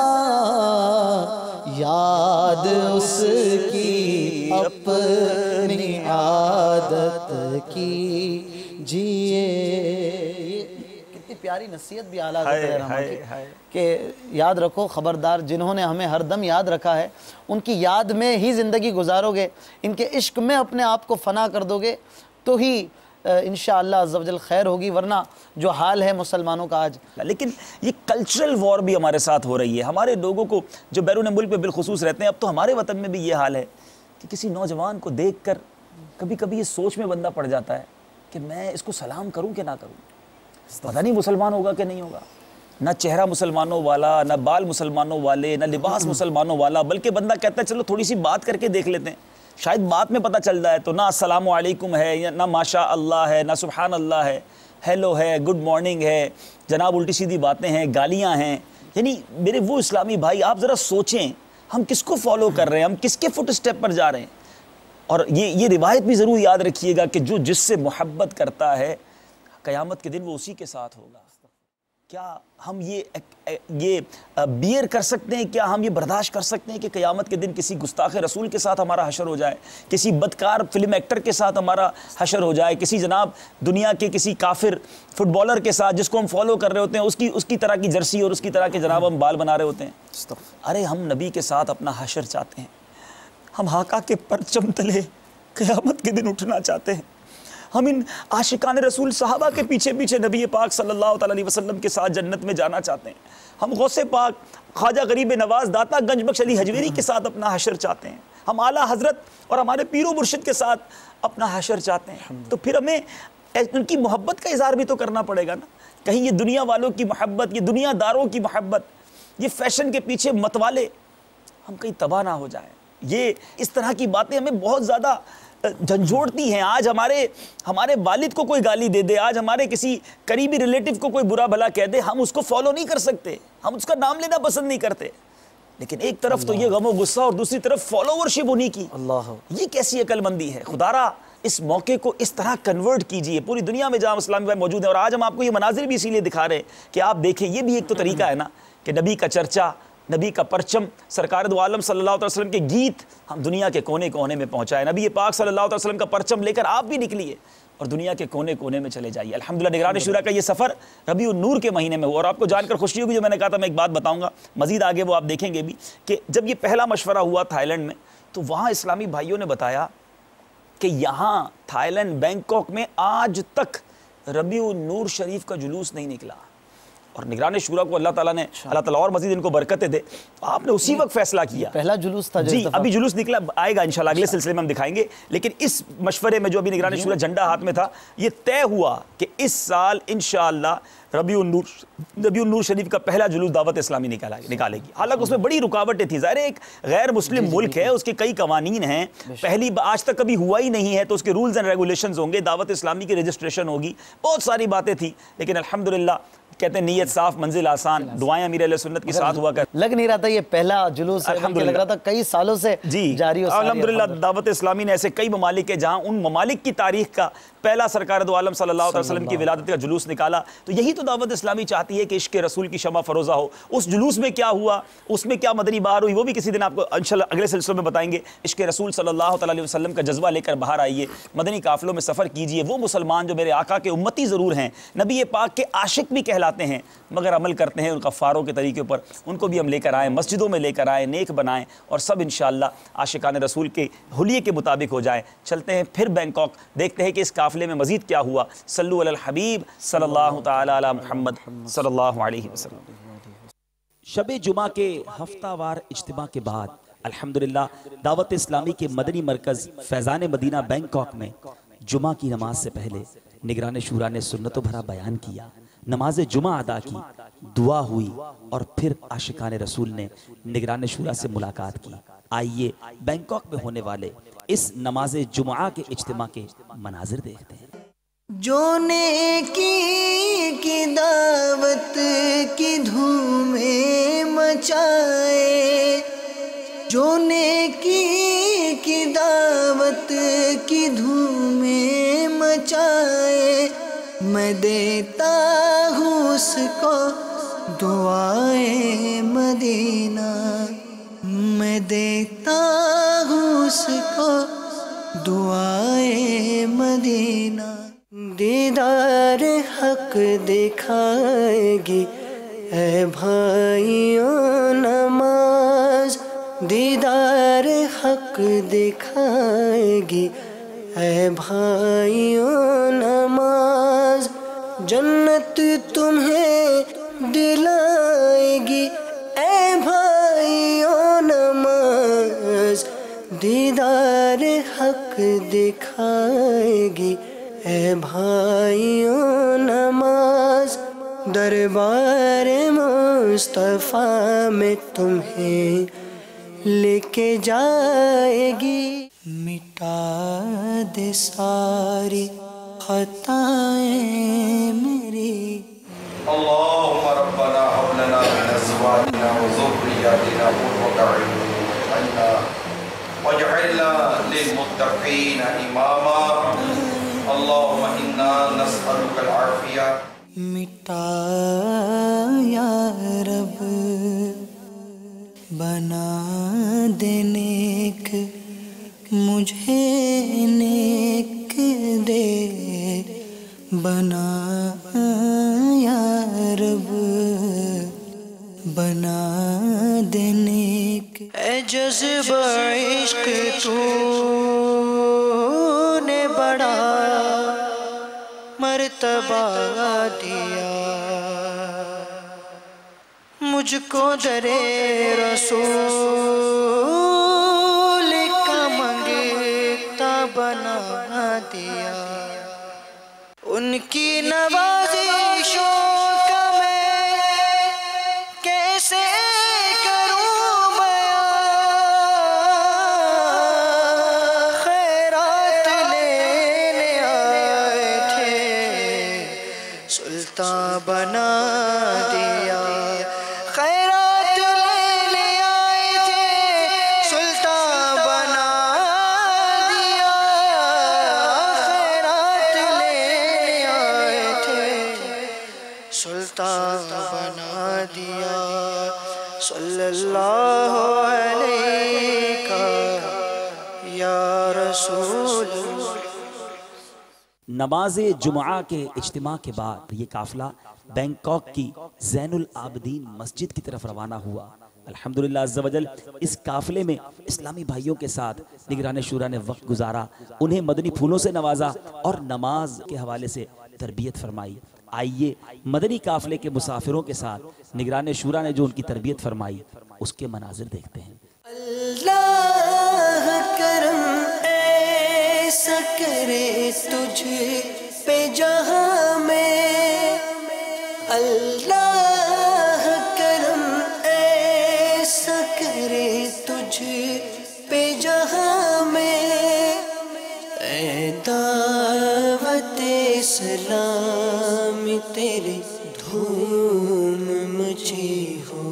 یاد اس کی اپنی عادت کیجیے. کتنی پیاری نصیحت بھی اعلیٰ کہ یاد رکھو، خبردار جنہوں نے ہمیں ہر دم یاد رکھا ہے ان کی یاد میں ہی زندگی گزارو گے، ان کے عشق میں اپنے آپ کو فنا کر دو گے تو ہی انشاءاللہ عز و جل خیر ہوگی، ورنہ جو حال ہے مسلمانوں کا آج. لیکن یہ کلچرل وار بھی ہمارے ساتھ ہو رہی ہے. ہمارے لوگوں کو جو بیرون ملک پہ بالخصوص رہتے ہیں، اب تو ہمارے وطن میں بھی یہ حال ہے کہ کسی نوجوان کو دیکھ کر کبھی کبھی یہ سوچ میں بندہ پڑ جاتا ہے کہ میں اس کو سلام کروں کہ نہ کروں. پتہ نہیں مسلمان ہوگا کہ نہیں ہوگا. نہ چہرہ مسلمانوں والا، نہ بال مسلمانوں والے، نہ لباس مسلمانوں والا، بلکہ بندہ کہتا ہے چلو تھوڑی سی بات کر کے دیکھ لیتے ہیں، شاید بات میں پتہ چل رہا ہے تو نہ السلام علیکم ہے، یا نہ ماشاء اللہ ہے، نہ سبحان اللہ ہے، ہیلو ہے، گڈ مارننگ ہے، جناب الٹی سیدھی باتیں ہیں، گالیاں ہیں. یعنی میرے وہ اسلامی بھائی، آپ ذرا سوچیں ہم کس کو فالو کر رہے ہیں، ہم کس کے فٹ اسٹیپ پر جا رہے ہیں. اور یہ روایت بھی ضرور یاد رکھیے گا کہ جو جس سے محبت کرتا ہے قیامت کے دن وہ اسی کے ساتھ ہوگا. کیا ہم یہ بیئر کر سکتے ہیں، کیا ہم یہ برداشت کر سکتے ہیں کہ قیامت کے دن کسی گستاخ رسول کے ساتھ ہمارا حشر ہو جائے، کسی بدکار فلم ایکٹر کے ساتھ ہمارا حشر ہو جائے، کسی جناب دنیا کے کسی کافر فٹ بالر کے ساتھ جس کو ہم فالو کر رہے ہوتے ہیں اس کی طرح کی جرسی اور اس کی طرح کے جناب ہم بال بنا رہے ہوتے ہیں. ارے ہم نبی کے ساتھ اپنا حشر چاہتے ہیں، ہم آقا کے پرچم تلے قیامت کے دن اٹھنا چاہتے ہیں. ہم ان عاشقان رسول صحابہ کے پیچھے پیچھے نبی پاک صلی اللہ تعالی علیہ وسلم کے ساتھ جنت میں جانا چاہتے ہیں. ہم غوث پاک خواجہ غریب نواز داتا گنج بخش علی حجویری کے ساتھ اپنا حشر چاہتے ہیں. ہم اعلیٰ حضرت اور ہمارے پیر و مرشد کے ساتھ اپنا حشر چاہتے ہیں. تو پھر ہمیں ان کی محبت کا اظہار بھی تو کرنا پڑے گا نا. کہیں یہ دنیا والوں کی محبت، یہ دنیا داروں کی محبت، یہ فیشن کے پیچھے متوالے ہم کہیں تباہ نہ ہو جائیں. یہ اس طرح کی باتیں ہمیں بہت زیادہ جھنجھوڑتی ہیں. آج ہمارے والد کو کوئی گالی دے دے، آج ہمارے کسی قریبی ریلیٹیو کو کوئی برا بھلا کہہ دے، ہم اس کو فالو نہیں کر سکتے، ہم اس کا نام لینا پسند نہیں کرتے. لیکن ایک طرف تو یہ غم و غصہ اور دوسری طرف فالوورشپ انہی کی. یہ کیسی عقل مندی ہے؟ خدارا اس موقع کو اس طرح کنورٹ کیجئے. پوری دنیا میں جہاں اسلامی بھائی موجود ہیں، اور آج ہم آپ کو یہ مناظر بھی اسی لیے دکھا رہے ہیں کہ آپ دیکھیں یہ بھی ایک تو طریقہ ہے نا کہ نبی کا چرچا، نبی کا پرچم، سرکار دو عالم صلی اللہ علیہ وسلم کے گیت ہم دنیا کے کونے کونے میں پہنچائے. نبی پاک صلی اللہ علیہ وسلم کا پرچم لے کر آپ بھی نکلیے اور دنیا کے کونے کونے میں چلے جائیے. الحمدللہ نگران شورا کا یہ سفر ربیع النور کے مہینے میں ہوا، اور آپ کو جان کر خوشی ہوگی، جو میں نے کہا تھا میں ایک بات بتاؤں گا مزید آگے، وہ آپ دیکھیں گے بھی کہ جب یہ پہلا مشورہ ہوا تھائی لینڈ میں تو وہاں اسلامی بھائیوں نے بتایا کہ یہاں تھائی لینڈ بینکاک میں آج تک ربیع النور شریف کا جلوس نہیں نکلا. اور نگران شورا کو اللہ تعالیٰ نے، اللہ تعالیٰ اور مزید ان کو برکتیں دے، آپ نے اسی وقت فیصلہ کیا. پہلا جلوس تھا جی، ابھی جلوس نکلا، آئے گا انشاءاللہ اگلے سلسلے میں ہم دکھائیں گے. لیکن اس مشورے میں جو ابھی نگران شورا جھنڈا ہاتھ میں تھا، یہ طے ہوا کہ اس سال انشاءاللہ ربیع النور شریف کا پہلا جلوس دعوت اسلامی نکالے گی. حالانکہ اس میں بڑی رکاوٹیں تھیں، ظاہر ایک غیر مسلم ملک ہے، اس کے کئی قوانین ہیں، پہلی آج تک کبھی ہوا ہی نہیں ہے، تو اس کے رولز اینڈ ریگولیشنز ہوں گے، دعوت اسلامی کی رجسٹریشن ہوگی، بہت ساری باتیں تھیں. لیکن الحمدللہ کہتے ہیں نیت صاف منزل آسان، دعائیں امیر اہل سنت کی ساتھ ہوا کر. لگ نہیں رہا تھا یہ پہلا جلوس ہے، لگ رہا تھا کئی سالوں سے جاری. الحمدللہ دعوت اسلامی نے ایسے کئی ممالک ہے جہاں ان ممالک کی تاریخ کا پہلا سرکار دو عالم صلی اللہ علیہ وسلم کی ولادت کا جلوس نکالا. تو یہی تو دعوت اسلامی چاہتی ہے کہ عشق رسول کی شمع فروزہ ہو. اس جلوس میں کیا ہوا، اس میں کیا مدنی بہار ہوئی، وہ بھی کسی دن آپ کو انشاءاللہ اگلے سلسلے میں بتائیں گے. عشق رسول صلی اللہ علیہ وسلم کا جذبہ لے کر باہر آئیے، مدنی قافلوں میں سفر کیجئے. وہ مسلمان جو میرے آقا کے امتی ضرور ہیں، نبی پاک کے عاشق بھی کہلاتے ہیں، مگر عمل کرتے ہیں ان کفاروں کے طریقے پر، ان کو بھی ہم لے کر آئیں، مسجدوں میں لے کر آئیں، نیک بنائیں، اور سب انشاءاللہ عاشقان رسول کے حلیے کے مطابق ہو جائیں. چلتے ہیں پھر بینکاک، دیکھتے ہیں کہ اس قافلے میں مزید کیا ہوا. صلو علی الحبیب صلی اللہ تعالی علی محمد صلی اللہ علیہ وسلم. شب جمعہ کے ہفتہ وار اجتماع کے بعد الحمدللہ دعوت اسلامی کے مدنی مرکز فیضان مدینہ بینکاک میں جمعہ کی نماز سے پہلے نگران شورا نے سنت و بھرا بیان کیا، نماز جمعہ ادا کی، دعا ہوئی، اور پھر عاشقان رسول نے نگران شورا سے ملاقات کی. آئیے بینکاک میں ہونے والے اس نماز جمعہ کے اجتماع کے مناظر دیکھتے ہیں. جو نیکی کی دعوت کی دھومیں مچائے، جو نیکی کی دعوت کی دھومیں مچائے، میں دیتا ہوں اس کو دعائے مدینہ، میں دیتا ہوں اس کو دعائے مدینہ. دیدار حق دکھائے گی اے بھائیوں نماز، دیدار حق دکھائے گی اے بھائیوں نماز. جنت تمہیں دلائے گی اے بھائیوں نماز، دیدار حق دکھائے گی اے بھائیوں نماز. دربار مصطفیٰ میں تمہیں لے کے جائے گی، مٹا دے ساری خطائیں میری. اللهم ربنا هب لنا من ازواجنا وذرياتنا قرة اعين واجعلنا للمتقين اماما. اللهم انا نسألك العافية. مٹا یا رب بنا دے نیک، مجھے نیک دے بنا یا رب بنا دے نیک. اے جذبہ عشق تو نے بڑا مرتبہ دیا، مجھ کو درے رسول کا منگتا بنا دیا. ان کی نوازشوں کا میں کیسے کروں بیان، خیرات لینے آئے تھے سلطان بنا دیا، خیرات لینے آئے نماز جمعہ کے اجتماع کے بعد یہ قافلہ بینکاک کی زین العابدین مسجد کی طرف روانہ ہوا۔ الحمدللہ عز و جل اس قافلے میں اسلامی بھائیوں کے ساتھ نگران شورا نے وقت گزارا، انہیں مدنی پھولوں سے نوازا اور نماز کے حوالے سے تربیت فرمائی۔ آئیے مدنی قافلے کے مسافروں کے ساتھ نگران شورا نے جو ان کی تربیت فرمائی اس کے مناظر دیکھتے ہیں۔ اللہ کرم ایسا کرے تجھ پہ جہاں میں، اللہ کرم ایسا کرے تجھ پہ جہاں میں، اے دعوت اسلام تیری دھوم مچی ہو،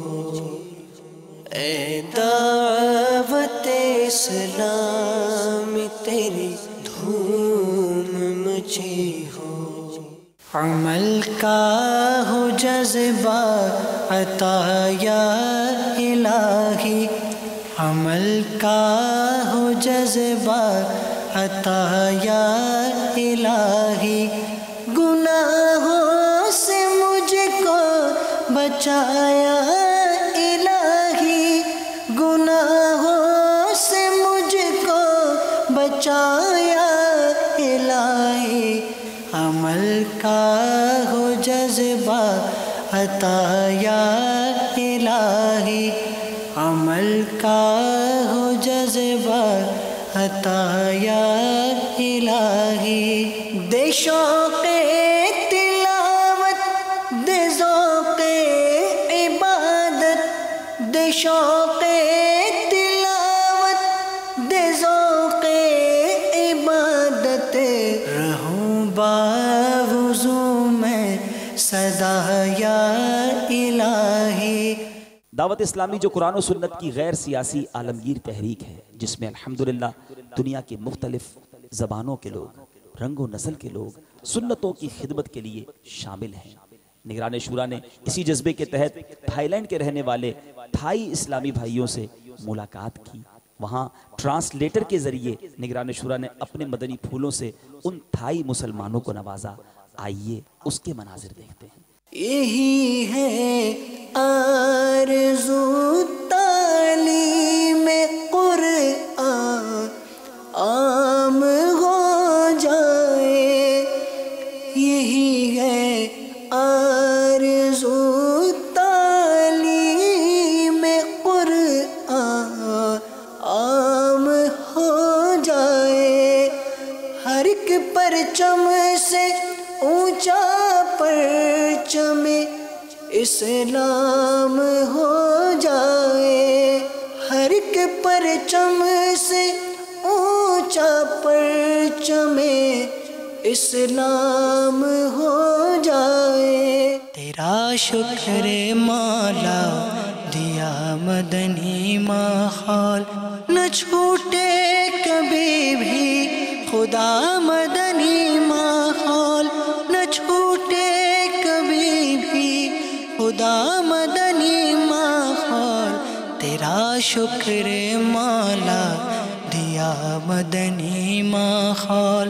اے دعوت اسلام تیری دھوم مچی ہو، عمل کا ہو جذبہ عطا یا الہی، عمل کا ہو جذبہ عطا یا الہی، گناہوں سے مجھ کو بچایا الہی، گناہوں سے مجھ کو بچایا الہی، عمل کا ہو جذبہ عطا یا الہی، عمل کا ہو جذبہ عطا یا الہی، دے شوق تلاوت دے ذوق عبادت، دے شوق تلاوت دے ذوق عبادت، رہوں باوضو میں صدا یا الہی۔ دعوت اسلامی جو قرآن و سنت کی غیر سیاسی عالمگیر تحریک ہے، جس میں الحمدللہ دنیا کے مختلف زبانوں کے لوگ، رنگ و نسل کے لوگ سنتوں کی خدمت کے لیے شامل ہیں۔ نگران شورا نے اسی جذبے کے تحت تھائی لینڈ کے رہنے والے تھائی اسلامی بھائیوں سے ملاقات کی، وہاں ٹرانسلیٹر کے ذریعے نگران شورا نے اپنے مدنی پھولوں سے ان تھائی مسلمانوں کو نوازا۔ آئیے اس کے مناظر دیکھتے ہیں۔ یہی ہے آرزو تعلیم قرآن عام ہو جائے، یہی ہے آرزو تعلیم قرآن عام ہو جائے، ہر ایک پرچم سے اونچا پرچم اسلام ہو جائے، ہر ایک پرچم سے اونچا پرچم اسلام ہو جائے، تیرا شکر مولا دیا مدنی ماحول، نہ چھوٹے کبھی بھی خدا مدنی ماحول، نہ چھوٹے کبھی بھی خدا مدنی ماحول، تیرا شکر مولا دیا مدنی ماحول،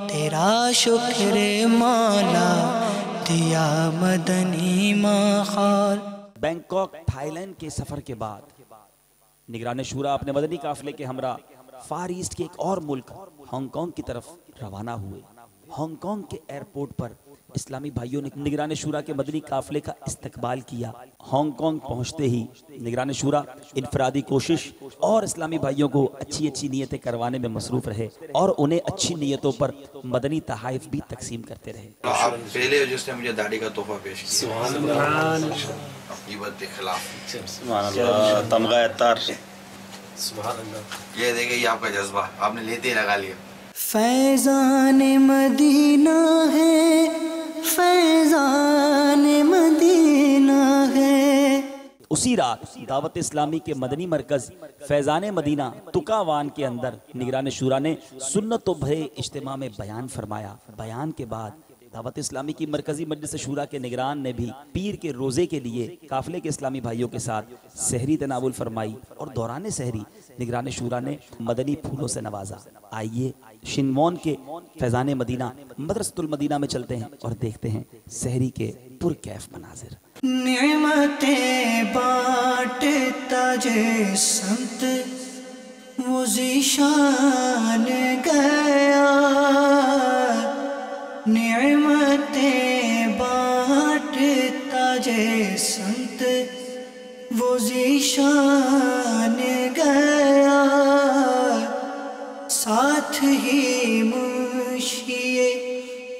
تیرا شکر مولا دیا مدنی ماحول۔ بینکاک تھائی لینڈ کے سفر کے بعد نگران شورا اپنے مدنی قافلے کے ہمراہ فار ایسٹ کے ایک اور ملک ہانگ کانگ کی طرف روانہ ہوئے۔ ہانگ کانگ کے ایئرپورٹ پر اسلامی بھائیوں نے نگران شورا کے مدنی قافلے کا استقبال کیا۔ ہانگ کانگ پہنچتے ہی نگران شورا انفرادی کوشش اور اسلامی بھائیوں کو اچھی اچھی نیتیں کروانے میں مصروف رہے اور انہیں اچھی نیتوں پر مدنی تحائف بھی تقسیم کرتے رہے۔ آپ پہلے جس نے مجھے داڑھی کا تحفہ پیش کیا، سبحان اللہ، غیبت کے خلاف، سبحان اللہ، تمغہ اتار، سبحان اللہ، یہ دیکھیں یہ آپ کا جذبہ، آپ نے لیتے ہی لگا لیا۔ فیضان مدینہ ہے، فیضان مدینہ ہے۔ اسی رات دعوت اسلامی کے مدنی مرکز فیضان مدینہ تکاوان کے اندر نگران شورا نے سنت و بھرے اجتماع میں بیان فرمایا۔ بیان کے بعد دعوت اسلامی کی مرکزی مجلس شورا کے نگران نے بھی پیر کے روزے کے لیے قافلے کے اسلامی بھائیوں کے ساتھ سحری تناول فرمائی، اور دوران سحری نگران شورا نے مدنی پھولوں سے نوازا۔ آئیے شنوان کے فیضان مدینہ مدرسۃ المدینہ میں چلتے ہیں اور دیکھتے ہیں سحری کے پرکیف مناظر۔ نعمتیں بانٹتا جے سمت وہ ذیشان گیا، نعمتیں بانٹتا جے سمت وہ ذیشان گیا، ساتھ ہی منشی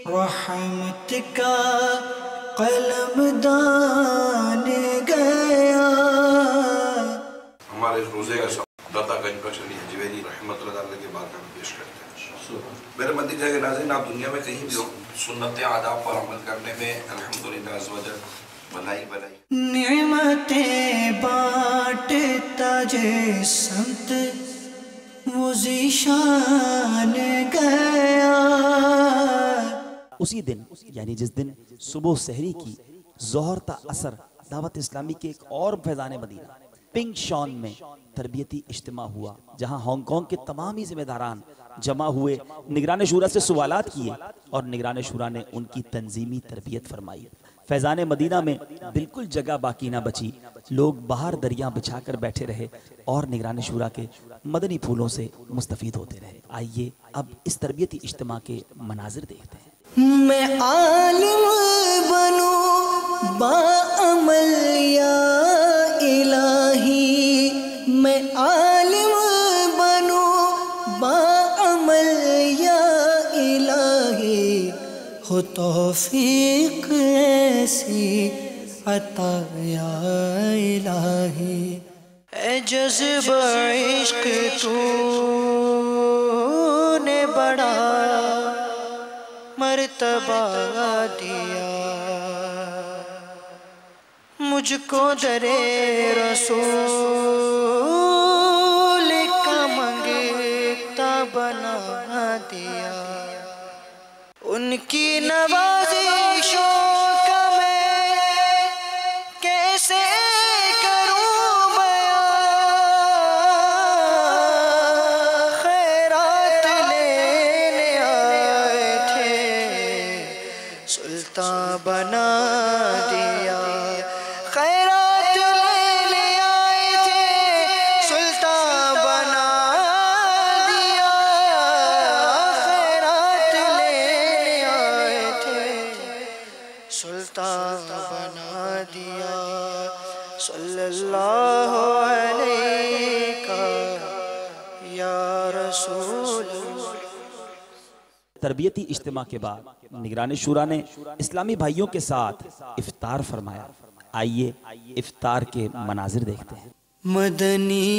رحمت کا قلم دان گیا۔ ہمارے اس روزے کا داتا گنج بخش علی حجویری رحمۃ اللہ علیہ کے بارگاہ میں پیش کرتے ہیں۔ میرے مدنی ہے کہ ناظرین، آپ دنیا میں کہیں بھی ہو، سنت آداب پر عمل کرنے میں الحمدللہ عز و جل بھلائی بھلائی۔ نعمتیں بانٹتا جے سمت وہ ذیشان گیا۔ اسی دن یعنی جس دن صبح سحری کی ظہر تا اثر دعوت اسلامی کے ایک اور فیضان مدینہ پنک شان میں تربیتی اجتماع ہوا، جہاں ہانگ کانگ کے تمام ہی ذمہ داران جمع ہوئے، نگران شورا سے سوالات کیے اور نگران شورا نے ان کی تنظیمی تربیت فرمائی۔ فیضان مدینہ میں بالکل جگہ باقی نہ بچی، لوگ باہر دریاں بچھا کر بیٹھے رہے اور نگران شورا کے مدنی پھولوں سے مستفید ہوتے رہے۔ آئیے اب اس تربیتی اجتماع کے مناظر دیکھتے ہیں۔ میں عالم بنوں باعمل یا الہی، میں عالم بنوں باعمل یا الہی، ہو توفیق ایسی عطا یا الہی۔ اے جذبہ عشق تو نے بڑا مرتبہ دیا، مجھ کو در رسول کا منگتا بنا دیا، ان کی نوازشوں کا میں کیسے کروں بیان، خیرات لینے آئے تھے سلطان بنا دیا، خیرات لینے آئے تھے سلطان بنا دیا، خیرات لینے آئے تھے سلطان بنا دیا، صلی اللہ علیہ یا رسول اللہ۔ تربیتی اجتماع کے بعد نگران شورا نے اسلامی بھائیوں کے ساتھ افطار فرمایا۔ آئیے افطار کے مناظر دیکھتے ہیں۔ مدنی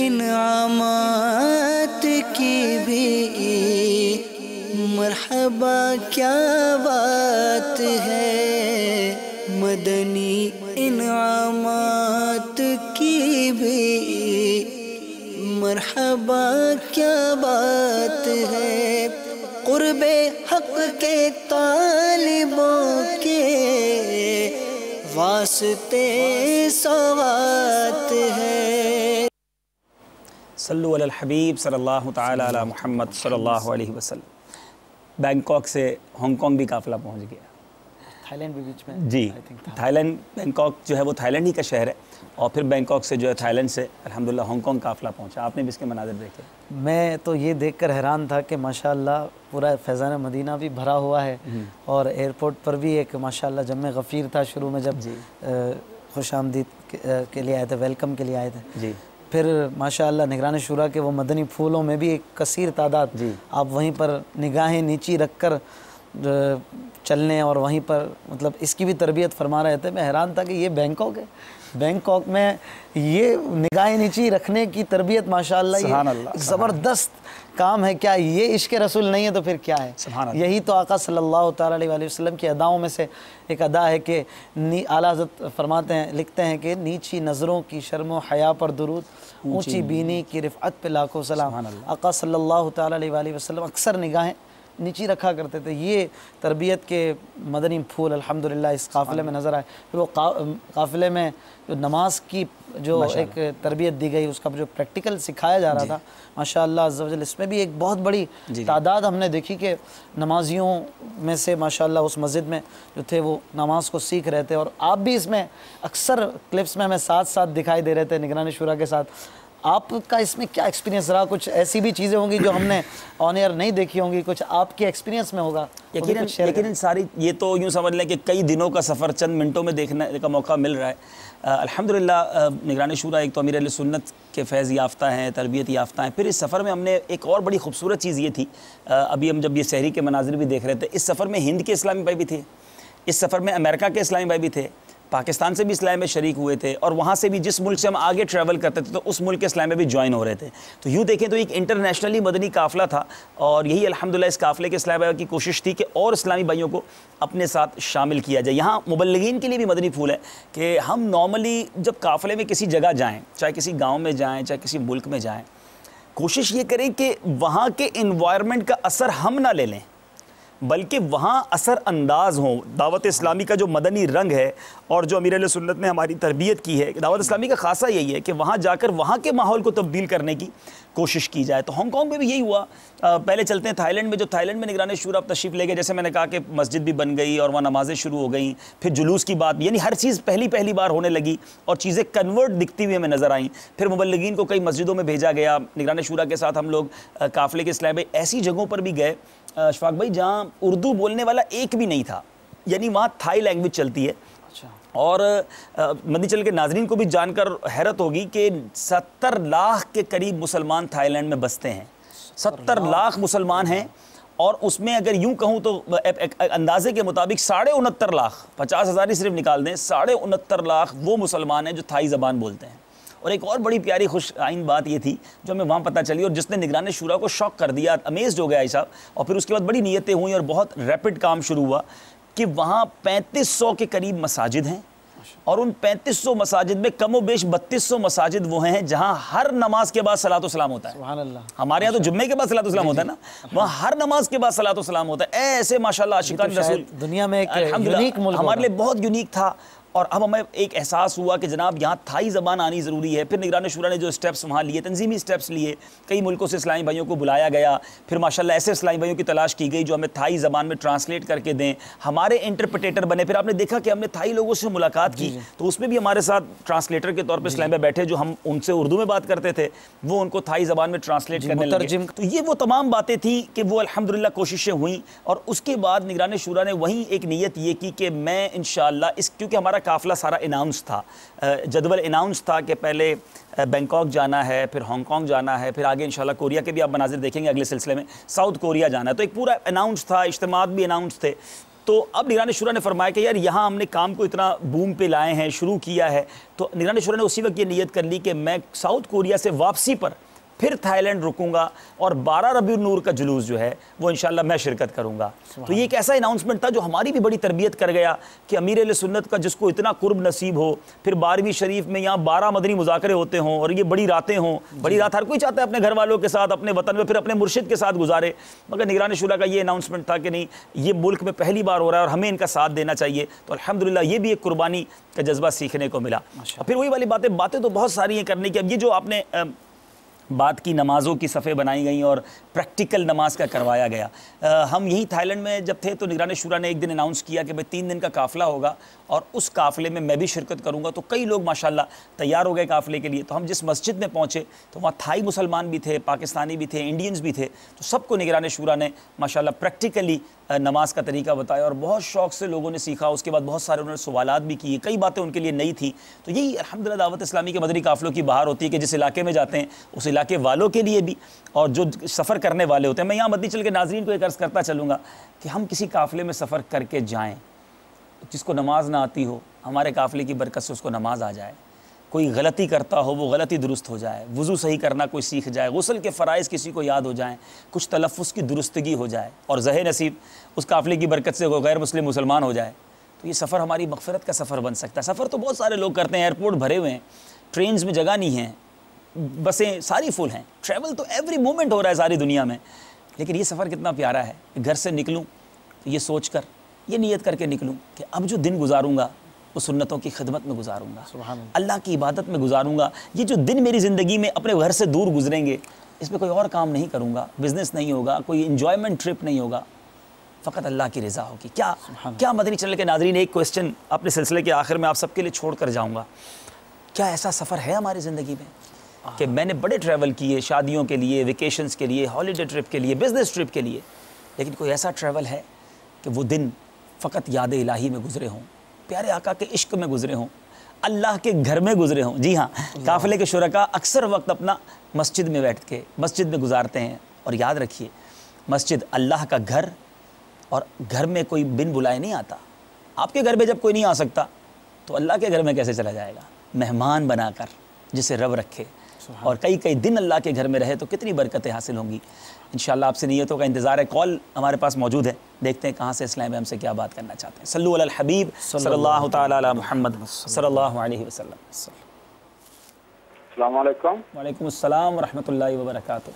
انعامات کی بھی مرحبا کیا بات ہے، مدنی انعامات کی بھی مرحبا کیا بات ہے، قرب حق کے طالبوں کے واسطے سوات ہے۔ صلو علی الحبیب صلی اللہ تعالی علی محمد صلی اللہ علیہ وسلم۔ بینکاک سے ہانگ کانگ بھی قافلہ پہنچ گیا، تھائی لینڈ بھی بیچ میں، جی تھائی لینڈ، بینکاک جو ہے وہ تھائی لینڈ ہی کا شہر ہے، اور پھر بینکاک سے جو ہے تھائی لینڈ سے الحمدللہ ہانگ کانگ قافلہ پہنچا۔ آپ نے بھی اس کے مناظر دیکھے؟ میں تو یہ دیکھ کر حیران تھا کہ ماشاءاللہ پورا فیضان مدینہ بھی بھرا ہوا ہے، اور ایئرپورٹ پر بھی ایک ماشاءاللہ جمع غفیر تھا شروع میں جب خوش آمدید کے لیے آئے تھے، ویلکم کے لیے آئے تھے، جی پھر ماشاءاللہ نگران شورا کے وہ مدنی پھولوں میں بھی ایک کثیر تعداد، آپ وہیں پر نگاہیں نیچی رکھ کر چلنے اور وہیں پر مطلب اس کی بھی تربیت فرما رہے تھے۔ میں حیران تھا کہ یہ بینکاک ہے، بینکاک میں یہ نگاہیں نیچی رکھنے کی تربیت ماشاءاللہ یہ زبردست کام ہے۔ کیا یہ عشق رسول نہیں ہے تو پھر کیا ہے؟ یہی تو آقا صلی اللہ تعالیٰ علیہ وسلم کی اداؤں میں سے ایک ادا ہے کہ اعلیٰ حضرت فرماتے ہیں، لکھتے ہیں کہ نیچی نظروں کی شرم و حیا پر درود، اونچی بینی کی رفعت پہ لاکھوں سلام۔ آقا صلی اللہ تعالیٰ علیہ وسلم اکثر نگاہیں نیچی رکھا کرتے تھے. یہ تربیت کے مدنی پھول الحمدللہ اس قافلے میں نظر آئے. پھر وہ قافلے میں جو نماز کی جو ایک تربیت دی گئی, اس کا جو پریکٹیکل سکھایا جا رہا تھا, ماشاءاللہ عز و جل اس میں بھی ایک بہت بڑی تعداد ہم نے دیکھی کہ نمازیوں میں سے ماشاءاللہ اس مسجد میں جو تھے وہ نماز کو سیکھ رہے تھے. اور آپ بھی اس میں اکثر کلپس میں ہمیں ساتھ ساتھ دکھائی دے رہے تھے نگران شورا کے ساتھ. آپ کا اس میں کیا ایکسپیرینس رہا؟ کچھ ایسی بھی چیزیں ہوں گی جو ہم نے آن ایئر نہیں دیکھی ہوں گی, کچھ آپ کے ایکسپیرینس میں ہوگا. یقیناً ساری یہ تو یوں سمجھ لیں کہ کئی دنوں کا سفر چند منٹوں میں دیکھنے کا موقع مل رہا ہے. الحمدللہ نگران شورا ایک تو امیر اہل سنت کے فیض یافتہ ہیں, تربیت یافتہ ہیں. پھر اس سفر میں ہم نے ایک اور بڑی خوبصورت چیز یہ تھی, ابھی ہم جب یہ سحری کے مناظر بھی دیکھ رہے تھے, اس سفر میں ہند کے اسلامی بھائی بھی تھے, اس سفر میں امریکہ کے اسلامی بھائی بھی تھے, پاکستان سے بھی اسلام میں شریک ہوئے تھے, اور وہاں سے بھی جس ملک سے ہم آگے ٹریول کرتے تھے تو اس ملک کے اسلام میں بھی جوائن ہو رہے تھے. تو یوں دیکھیں تو ایک انٹرنیشنلی مدنی قافلہ تھا, اور یہی الحمدللہ اس قافلے کے اسلامی بھائیوں کی کوشش تھی کہ اور اسلامی بھائیوں کو اپنے ساتھ شامل کیا جائے. یہاں مبلغین کے لیے بھی مدنی پھول ہے کہ ہم نارملی جب قافلے میں کسی جگہ جائیں, چاہے کسی گاؤں میں جائیں, چاہے کسی ملک میں جائیں, کوشش یہ کریں کہ وہاں کے انوائرمنٹ کا اثر ہم نہ لے لیں, بلکہ وہاں اثر انداز ہوں. دعوت اسلامی کا جو مدنی رنگ ہے اور جو امیر اہل سنت نے ہماری تربیت کی ہے, دعوت اسلامی کا خاصہ یہی ہے کہ وہاں جا کر وہاں کے ماحول کو تبدیل کرنے کی کوشش کی جائے. تو ہانگ کانگ میں بھی یہی ہوا. پہلے چلتے ہیں تھائی لینڈ میں. جو تھائی لینڈ میں نگران شورا تشریف لے گئے, جیسے میں نے کہا کہ مسجد بھی بن گئی اور وہاں نمازیں شروع ہو گئیں, پھر جلوس کی بات, یعنی ہر چیز پہلی بار ہونے لگی اور چیزیں کنورٹ دکھتی ہوئی ہمیں نظر آئیں. پھر مبلغین کو کئی مسجدوں میں بھیجا گیا. نگران شورا کے ساتھ ہم لوگ قافلے کے اسلام ایسی جگہوں پر بھی گئے اشفاق بھائی جہاں اردو بولنے والا ایک بھی نہیں تھا, یعنی وہاں تھائی لینگویج چلتی ہے. اور مدنی چل کے ناظرین کو بھی جان کر حیرت ہوگی کہ 70 لاکھ کے قریب مسلمان تھائی لینڈ میں بستے ہیں. 70 لاکھ مسلمان ہیں, اور اس میں اگر یوں کہوں تو اندازے کے مطابق 69.5 لاکھ, 50,000 ہی صرف نکال دیں, 69.5 لاکھ وہ مسلمان ہیں جو تھائی زبان بولتے ہیں. اور ایک اور بڑی پیاری خوش آئین بات یہ تھی جو ہمیں وہاں پتہ چلی, اور جس نے نگران شورا کو شوق کر دیا, امیزڈ ہو گیا صاحب. اور پھر اس کے بعد بڑی نیتیں ہوئیں اور بہت ریپڈ کام شروع ہوا کہ وہاں 3500 کے قریب مساجد ہیں, اور ان 3500 مساجد میں کم و بیش 3200 مساجد وہ ہیں جہاں ہر نماز کے بعد صلاۃ و سلام ہوتا ہے. سبحان اللہ. ہمارے یہاں تو جمعے کے بعد صلاۃ و سلام ہوتا ہے نا, وہاں ہر نماز کے بعد صلاۃ و سلام ہوتا ہے. ایسے ماشاءاللہ عاشقان رسول دنیا میں ایک یونیک ملک ہمارے لیے بہت یونیک تھا. اور اب ہمیں ایک احساس ہوا کہ جناب یہاں تھائی زبان آنی ضروری ہے. پھر نگران شورا نے جو اسٹیپس وہاں لیے, تنظیمی اسٹیپس لیے, کئی ملکوں سے اسلامی بھائیوں کو بلایا گیا. پھر ماشاءاللہ ایسے اسلامی بھائیوں کی تلاش کی گئی جو ہمیں تھائی زبان میں ٹرانسلیٹ کر کے دیں, ہمارے انٹرپریٹر بنے. پھر آپ نے دیکھا کہ ہم نے تھائی لوگوں سے ملاقات کی, تو اس میں بھی ہمارے ساتھ ٹرانسلیٹر کے طور پہ اسلامی بھائی بیٹھے جو ہم ان سے اردو میں بات کرتے تھے, وہ ان کو تھائی زبان میں ٹرانسلیٹ کرنے لگے. تو یہ وہ تمام باتیں تھیں کہ وہ الحمدللہ کوششیں ہوئیں. اور اس کے بعد نگران شورا نے وہیں ایک نیت یہ کی کہ میں انشاءاللہ کیونکہ ہمارا قافلہ سارا اناؤنس تھا, جدول اناؤنس تھا کہ پہلے بینکاک جانا ہے, پھر ہانگ کانگ جانا ہے, پھر آگے انشاءاللہ کوریا کے بھی آپ مناظر دیکھیں گے اگلے سلسلے میں, ساؤتھ کوریا جانا ہے. تو ایک پورا اناؤنس تھا, اجتماعات بھی اناؤنس تھے. تو اب نگران شورا نے فرمایا کہ یار یہاں ہم نے کام کو اتنا بوم پہ لائے ہیں, شروع کیا ہے. تو نگران شورا نے اسی وقت یہ نیت کر لی کہ میں ساؤتھ کوریا سے واپسی پر پھر تھائی لینڈ رکوں گا, اور 12 ربیع النور کا جلوس جو ہے وہ انشاءاللہ میں شرکت کروں گا. تو یہ ایک ایسا اناؤنسمنٹ تھا جو ہماری بھی بڑی تربیت کر گیا کہ امیر اہل سنت کا جس کو اتنا قرب نصیب ہو, پھر 12ویں شریف میں یہاں 12 مدنی مذاکرے ہوتے ہوں, اور یہ بڑی راتیں ہوں. بڑی رات ہر کوئی چاہتا ہے اپنے گھر والوں کے ساتھ, اپنے وطن میں, پھر اپنے مرشد کے ساتھ گزارے. مگر نگران شورا کا یہ اناؤنسمنٹ تھا کہ نہیں, یہ ملک میں پہلی بار ہو رہا ہے اور ہمیں ان کا ساتھ دینا چاہیے. تو الحمدللہ یہ بھی ایک قربانی کا جذبہ سیکھنے کو ملا. پھر وہی والی باتیں تو بہت ساری ہیں کرنے کی. اب یہ جو آپ نے بات کی نمازوں کی صفحے بنائی گئیں اور پریکٹیکل نماز کا کروایا گیا, ہم یہی تھائی لینڈ میں جب تھے تو نگران شورا نے ایک دن اناؤنس کیا کہ 3 دن کا قافلہ ہوگا اور اس قافلے میں میں بھی شرکت کروں گا. تو کئی لوگ ماشاءاللہ تیار ہو گئے قافلے کے لیے. تو ہم جس مسجد میں پہنچے تو وہاں تھائی مسلمان بھی تھے, پاکستانی بھی تھے, انڈینز بھی تھے. تو سب کو نگران شورا نے ماشاءاللہ پریکٹیکلی نماز کا طریقہ بتایا, اور بہت شوق سے لوگوں نے سیکھا. اس کے بعد بہت سارے انہوں نے سوالات بھی کیے, کئی باتیں ان کے لیے نئی تھیں. تو یہی الحمدللہ دعوت اسلامی کے مدنی قافلوں کی بہار ہوتی ہے کہ جس علاقے میں جاتے ہیں اس علاقے والوں کے لیے بھی, اور جو سفر کرنے والے ہوتے ہیں. میں یہاں مدنی چل کے ناظرین کو ایک عرض کرتا چلوں گا کہ ہم کسی قافلے میں سفر کر کے جائیں, جس کو نماز نہ آتی ہو ہمارے قافلے کی برکت سے اس کو نماز آ جائے, کوئی غلطی کرتا ہو وہ غلطی درست ہو جائے, وضو صحیح کرنا کوئی سیکھ جائے, غسل کے فرائض کسی کو یاد ہو جائیں, کچھ تلفظ کی درستگی ہو جائے, اور زہ نصیب اس قافلے کی برکت سے کوئی غیر مسلم مسلمان ہو جائے. تو یہ سفر ہماری مغفرت کا سفر بن سکتا ہے. سفر تو بہت سارے لوگ کرتے ہیں, ایئرپورٹ بھرے ہوئے ہیں, ٹرینز میں جگہ نہیں ہیں, بسیں ساری فل ہیں, ٹریول تو ایوری مومنٹ ہو رہا ہے ساری دنیا میں. لیکن یہ سفر کتنا پیارا ہے. گھر سے نکلوں تو یہ سوچ کر، یہ نیت کر کے نکلوں کہ اب جو دن گزاروں گا وہ سنتوں کی خدمت میں گزاروں گا، اللہ کی عبادت میں گزاروں گا. یہ جو دن میری زندگی میں اپنے گھر سے دور گزریں گے، اس میں کوئی اور کام نہیں کروں گا، بزنس نہیں ہوگا، کوئی انجوائمنٹ ٹرپ نہیں ہوگا، فقط اللہ کی رضا ہوگی. کیا مدنی چینل کے ناظرین، ایک کوسچن اپنے سلسلے کے آخر میں آپ سب کے لیے چھوڑ کر جاؤں گا. کیا ایسا سفر ہے ہماری زندگی میں کہ میں نے بڑے ٹریول کیے، شادیوں کے لیے، ویکیشنز کے لیے، ہالیڈے ٹرپ کے لیے، بزنس ٹرپ کے لیے، لیکن کوئی ایسا ٹریول ہے کہ وہ دن فقط یاد الہی میں گزرے ہوں، پیارے آقا کے عشق میں گزرے ہوں، اللہ کے گھر میں گزرے ہوں؟ جی ہاں، قافلے کے شرکاء اکثر وقت اپنا مسجد میں بیٹھ کے مسجد میں گزارتے ہیں. اور یاد رکھیے، مسجد اللہ کا گھر، اور گھر میں کوئی بن بلائے نہیں آتا. آپ کے گھر میں جب کوئی نہیں آ سکتا تو اللہ کے گھر میں کیسے چلا جائے گا؟ مہمان بنا کر جسے رب رکھے اور کئی دن اللہ کے گھر میں رہے تو کتنی برکتیں حاصل ہوں گی. انشاءاللہ آپ سے نیتوں کا انتظار ہے. کال ہمارے پاس موجود ہے، دیکھتے ہیں کہاں سے اسلام ہم سے کیا بات کرنا چاہتے ہیں. صلو علی الحبیب صلی اللہ تعالی علی محمد صلی اللہ علیہ وسلم. السلام علیکم. وعلیکم السلام ورحمۃ اللہ وبرکاتہ.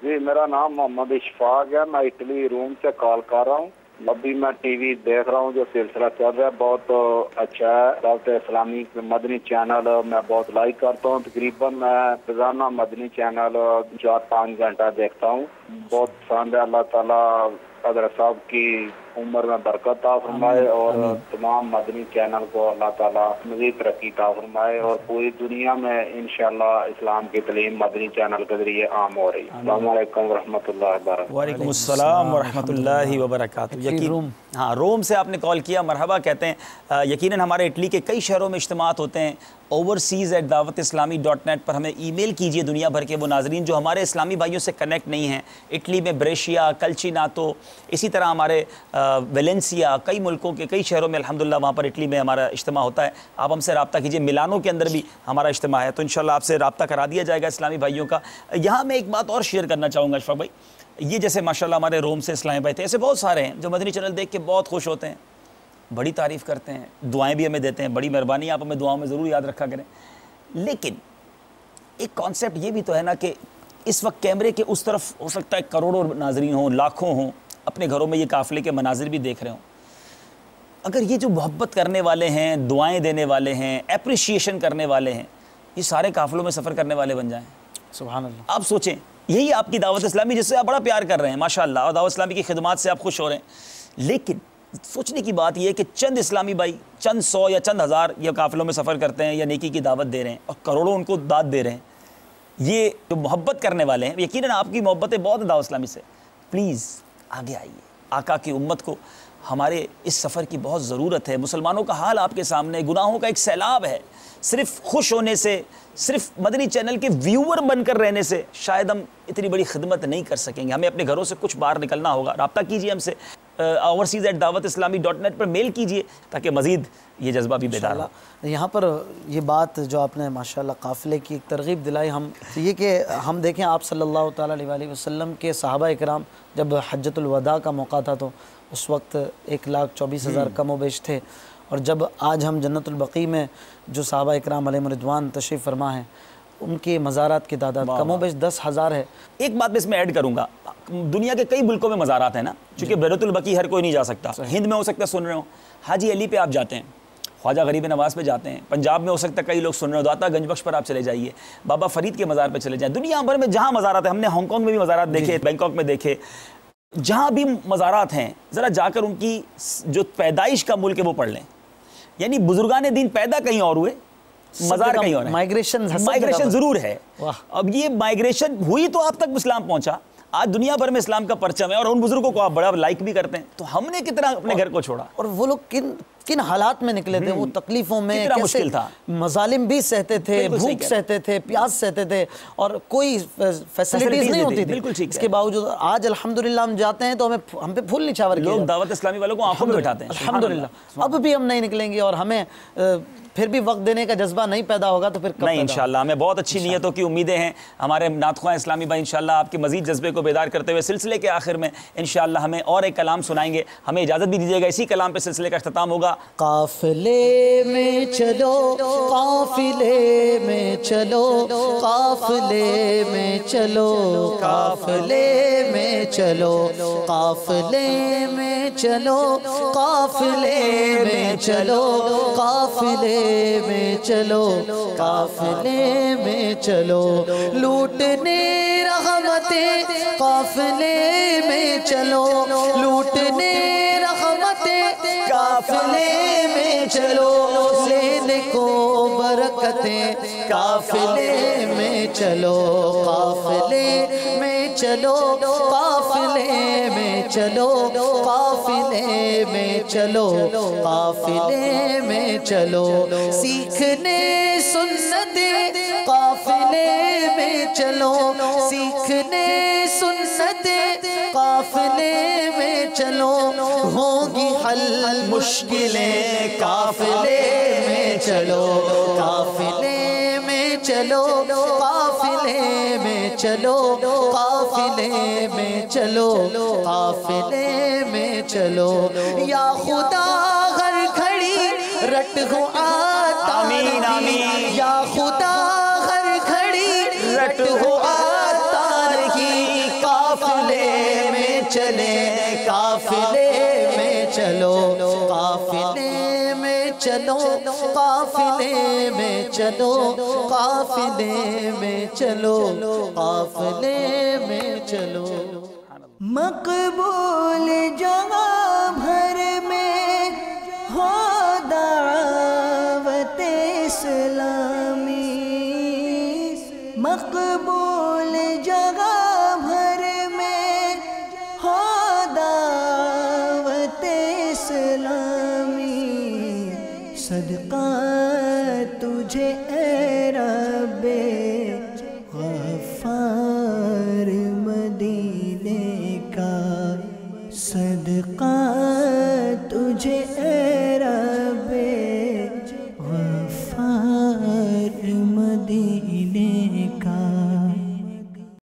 جی میرا نام محمد اشفاق ہے، میں اٹلی روم سے کال کر رہا ہوں. ابھی میں ٹی وی دیکھ رہا ہوں، جو سلسلہ چل رہا ہے بہت اچھا ہے. دعوت اسلامی مدنی چینل میں بہت لائک کرتا ہوں. تقریباً میں روزانہ مدنی چینل 4-5 گھنٹہ دیکھتا ہوں. بہت پسند ہے. اللہ تعالیٰ حضرت صاحب کی عمر میں برکت عطا فرمائے اور تمام مدنی چینل کو اللہ تعالیٰ مزید ترقی عطا فرمائے، اور پوری دنیا میں انشاءاللہ اسلام کی تعلیم مدنی چینل کے ذریعے عام ہو رہی ہے. السلام علیکم ورحمۃ اللہ وبرکاتہ. وعلیکم السلام ورحمۃ اللہ وبرکاتہ. ہاں، روم سے آپ نے کال کیا، مرحبا کہتے ہیں. یقیناً ہمارے اٹلی کے کئی شہروں میں اجتماعات ہوتے ہیں. overseas@dawatIslami.net پر ہمیں ای میل کیجئے دنیا بھر کے وہ ناظرین جو ہمارے اسلامی بھائیوں سے کنیکٹ نہیں ہیں. اٹلی میں بریشیا، کلچیناتو، اسی طرح ہمارے ویلنسیا، کئی ملکوں کے کئی شہروں میں الحمدللہ وہاں پر اٹلی میں ہمارا اجتماع ہوتا ہے. آپ ہم سے رابطہ کیجئے. ملانو کے اندر بھی ہمارا اجتماع ہے، تو انشاءاللہ آپ سے رابطہ کرا دیا جائے گا اسلامی بھائیوں کا. یہاں میں ایک بات اور شیئر کرنا چاہوں گا اشفاق بھائی. یہ جیسے ماشاءاللہ ہمارے روم سے اسلامی بھائی تھے، ایسے بہت سارے ہیں جو مدنی چینل دیکھ کے بہت خوش ہوتے ہیں، بڑی تعریف کرتے ہیں، دعائیں بھی ہمیں دیتے ہیں. بڑی مہربانی، آپ ہمیں دعاؤں میں ضرور یاد رکھا کریں. لیکن ایک کانسیپٹ یہ بھی تو ہے نا کہ اس وقت کیمرے کے اس طرف ہو سکتا ہے کروڑوں ناظرین ہوں، لاکھوں ہوں، اپنے گھروں میں یہ قافلے کے مناظر بھی دیکھ رہے ہوں. اگر یہ جو محبت کرنے والے ہیں، دعائیں دینے والے ہیں، اپریشیشن کرنے والے ہیں، یہ سارے قافلوں میں سفر کرنے والے بن جائیں، سبحان اللہ. آپ سوچیں، یہی آپ کی دعوت اسلامی جس سے آپ بڑا پیار کر رہے ہیں ماشاءاللہ، اور دعوت اسلامی کی خدمات سے آپ خوش ہو رہے ہیں. لیکن سوچنے کی بات یہ ہے کہ چند اسلامی بھائی چند 100 یا چند ہزار یہ قافلوں میں سفر کرتے ہیں یا نیکی کی دعوت دے رہے ہیں، اور کروڑوں ان کو داد دے رہے ہیں. یہ جو محبت کرنے والے ہیں، یقیناً آپ کی محبتیں بہت ہیں دعوت اسلامی سے. پلیز آگے آئیے. آقا کی امت کو ہمارے اس سفر کی بہت ضرورت ہے. مسلمانوں کا حال آپ کے سامنے، گناہوں کا ایک سیلاب ہے. صرف خوش ہونے سے، صرف مدنی چینل کے ویور بن کر رہنے سے شاید ہم اتنی بڑی خدمت نہیں کر سکیں گے. ہمیں اپنے گھروں سے کچھ باہر نکلنا ہوگا. رابطہ کیجیے ہم سے، overseas@dawatislami.net پر میل کیجیے تاکہ مزید یہ جذبہ بھی بیدار ہو. یہاں پر یہ بات جو آپ نے ماشاءاللہ قافلے کی ایک ترغیب دلائی، ہم یہ کہ ہم دیکھیں آپ صلی اللہ تعالیٰ علیہ وسلم کے صحابہ اکرام جب حجۃ الوداع کا موقع تھا تو اس وقت 1,24,000 کم و بیش تھے، اور جب آج ہم جنت البقیع میں جو صحابہ اکرام علیہم رضوان تشریف فرما ہیں ان کے مزارات کی تعداد کم و بیش 10,000 ہے. ایک بات میں اس میں ایڈ کروں گا، دنیا کے کئی ملکوں میں مزارات ہیں نا، چونکہ بیرۃ البقیع ہر کوئی نہیں جا سکتا. ہند میں ہو سکتا ہے سن رہے ہوں، حاجی علی پہ آپ جاتے ہیں، خواجہ غریب نواز پہ جاتے ہیں. پنجاب میں ہو سکتا ہے کئی لوگ سن رہے ہو، داتا گنج بخش پر آپ چلے جائیے، بابا فرید کے مزار پہ چلے جائیں. دنیا بھر میں جہاں مزارات ہیں، ہم نے ہانگ کانگ میں بھی مزارات دیکھے، بینکاک میں دیکھے، جہاں بھی مزارات ہیں ذرا جا کر ان کی جو پیدائش کا ملک ہے وہ پڑھ لیں. یعنی بزرگان دین پیدا کہیں اور ہوئے، مزار کہیں اور ہیں. مائگریشن ضرور ہے. اب یہ مائگریشن ہوئی تو آپ تک اسلام پہنچا. آج دنیا بھر میں اسلام کا پرچم ہے، اور ان بزرگوں کو آپ بڑا لائک بھی کرتے ہیں. تو ہم نے کتنا اپنے گھر کو چھوڑا، اور وہ لوگ کن حالات میں نکلے تھے، وہ تکلیفوں میں کتنا مشکل تھا، مظالم بھی سہتے تھے، بھوک سہتے تھے، پیاس سہتے تھے، اور کوئی فیسلٹیز نہیں ہوتی تھی. اس کے باوجود آج الحمدللہ ہم جاتے ہیں تو ہم پہ پھول نچھاور کیا، لوگ دعوت اسلامی والوں کو آنکھوں میں بٹھاتے ہیں. الحمدللہ. اب بھی ہم نہیں نکلیں گے، اور ہمیں پھر بھی وقت دینے کا جذبہ نہیں پیدا ہوگا تو پھر کب نہیں. انشاءاللہ ہمیں بہت اچھی نیتوں کی امیدیں ہیں. ہمارے نعت خواں اسلامی بھائی انشاءاللہ آپ کے مزید جذبے کو بیدار کرتے ہوئے سلسلے کے آخر میں انشاءاللہ ہمیں اور ایک کلام سنائیں گے. ہمیں اجازت بھی دیجیے گا، اسی کلام پہ سلسلے کا اختتام ہوگا. قافلے میں چلو، قافلے میں چلو، قافلے میں چلو، قافلے میں چلو قافلے میں چلو قافلے میں چلو قافلے میں چلو قافلے میں چلو لوٹنے رحمتیں قافلے میں چلو لوٹنے رحمتیں قافلے میں چلو لینے کو برکتیں قافلے میں چلو قافلے میں چلو قافلے میں چلو قافلے میں چلو قافلے میں چلو سیکھنے سنتیں قافلے میں چلو سیکھنے سنتیں قافلے میں چلو ہوگی حل مشکلیں قافلے میں چلو قافلے میں چلو قافلے میں چلو قافلے میں چلو قافلے میں چلو یا خدا ہر گھڑی رٹ ہو آتا آمین آمین یا خدا ہر گھڑی رٹ ہو آتا نہیں قافلے میں چلے قافلے میں چلو قافلے میں چلو قافلے میں چلو قافلے میں چلو قافلے میں چلو مقبول جگہ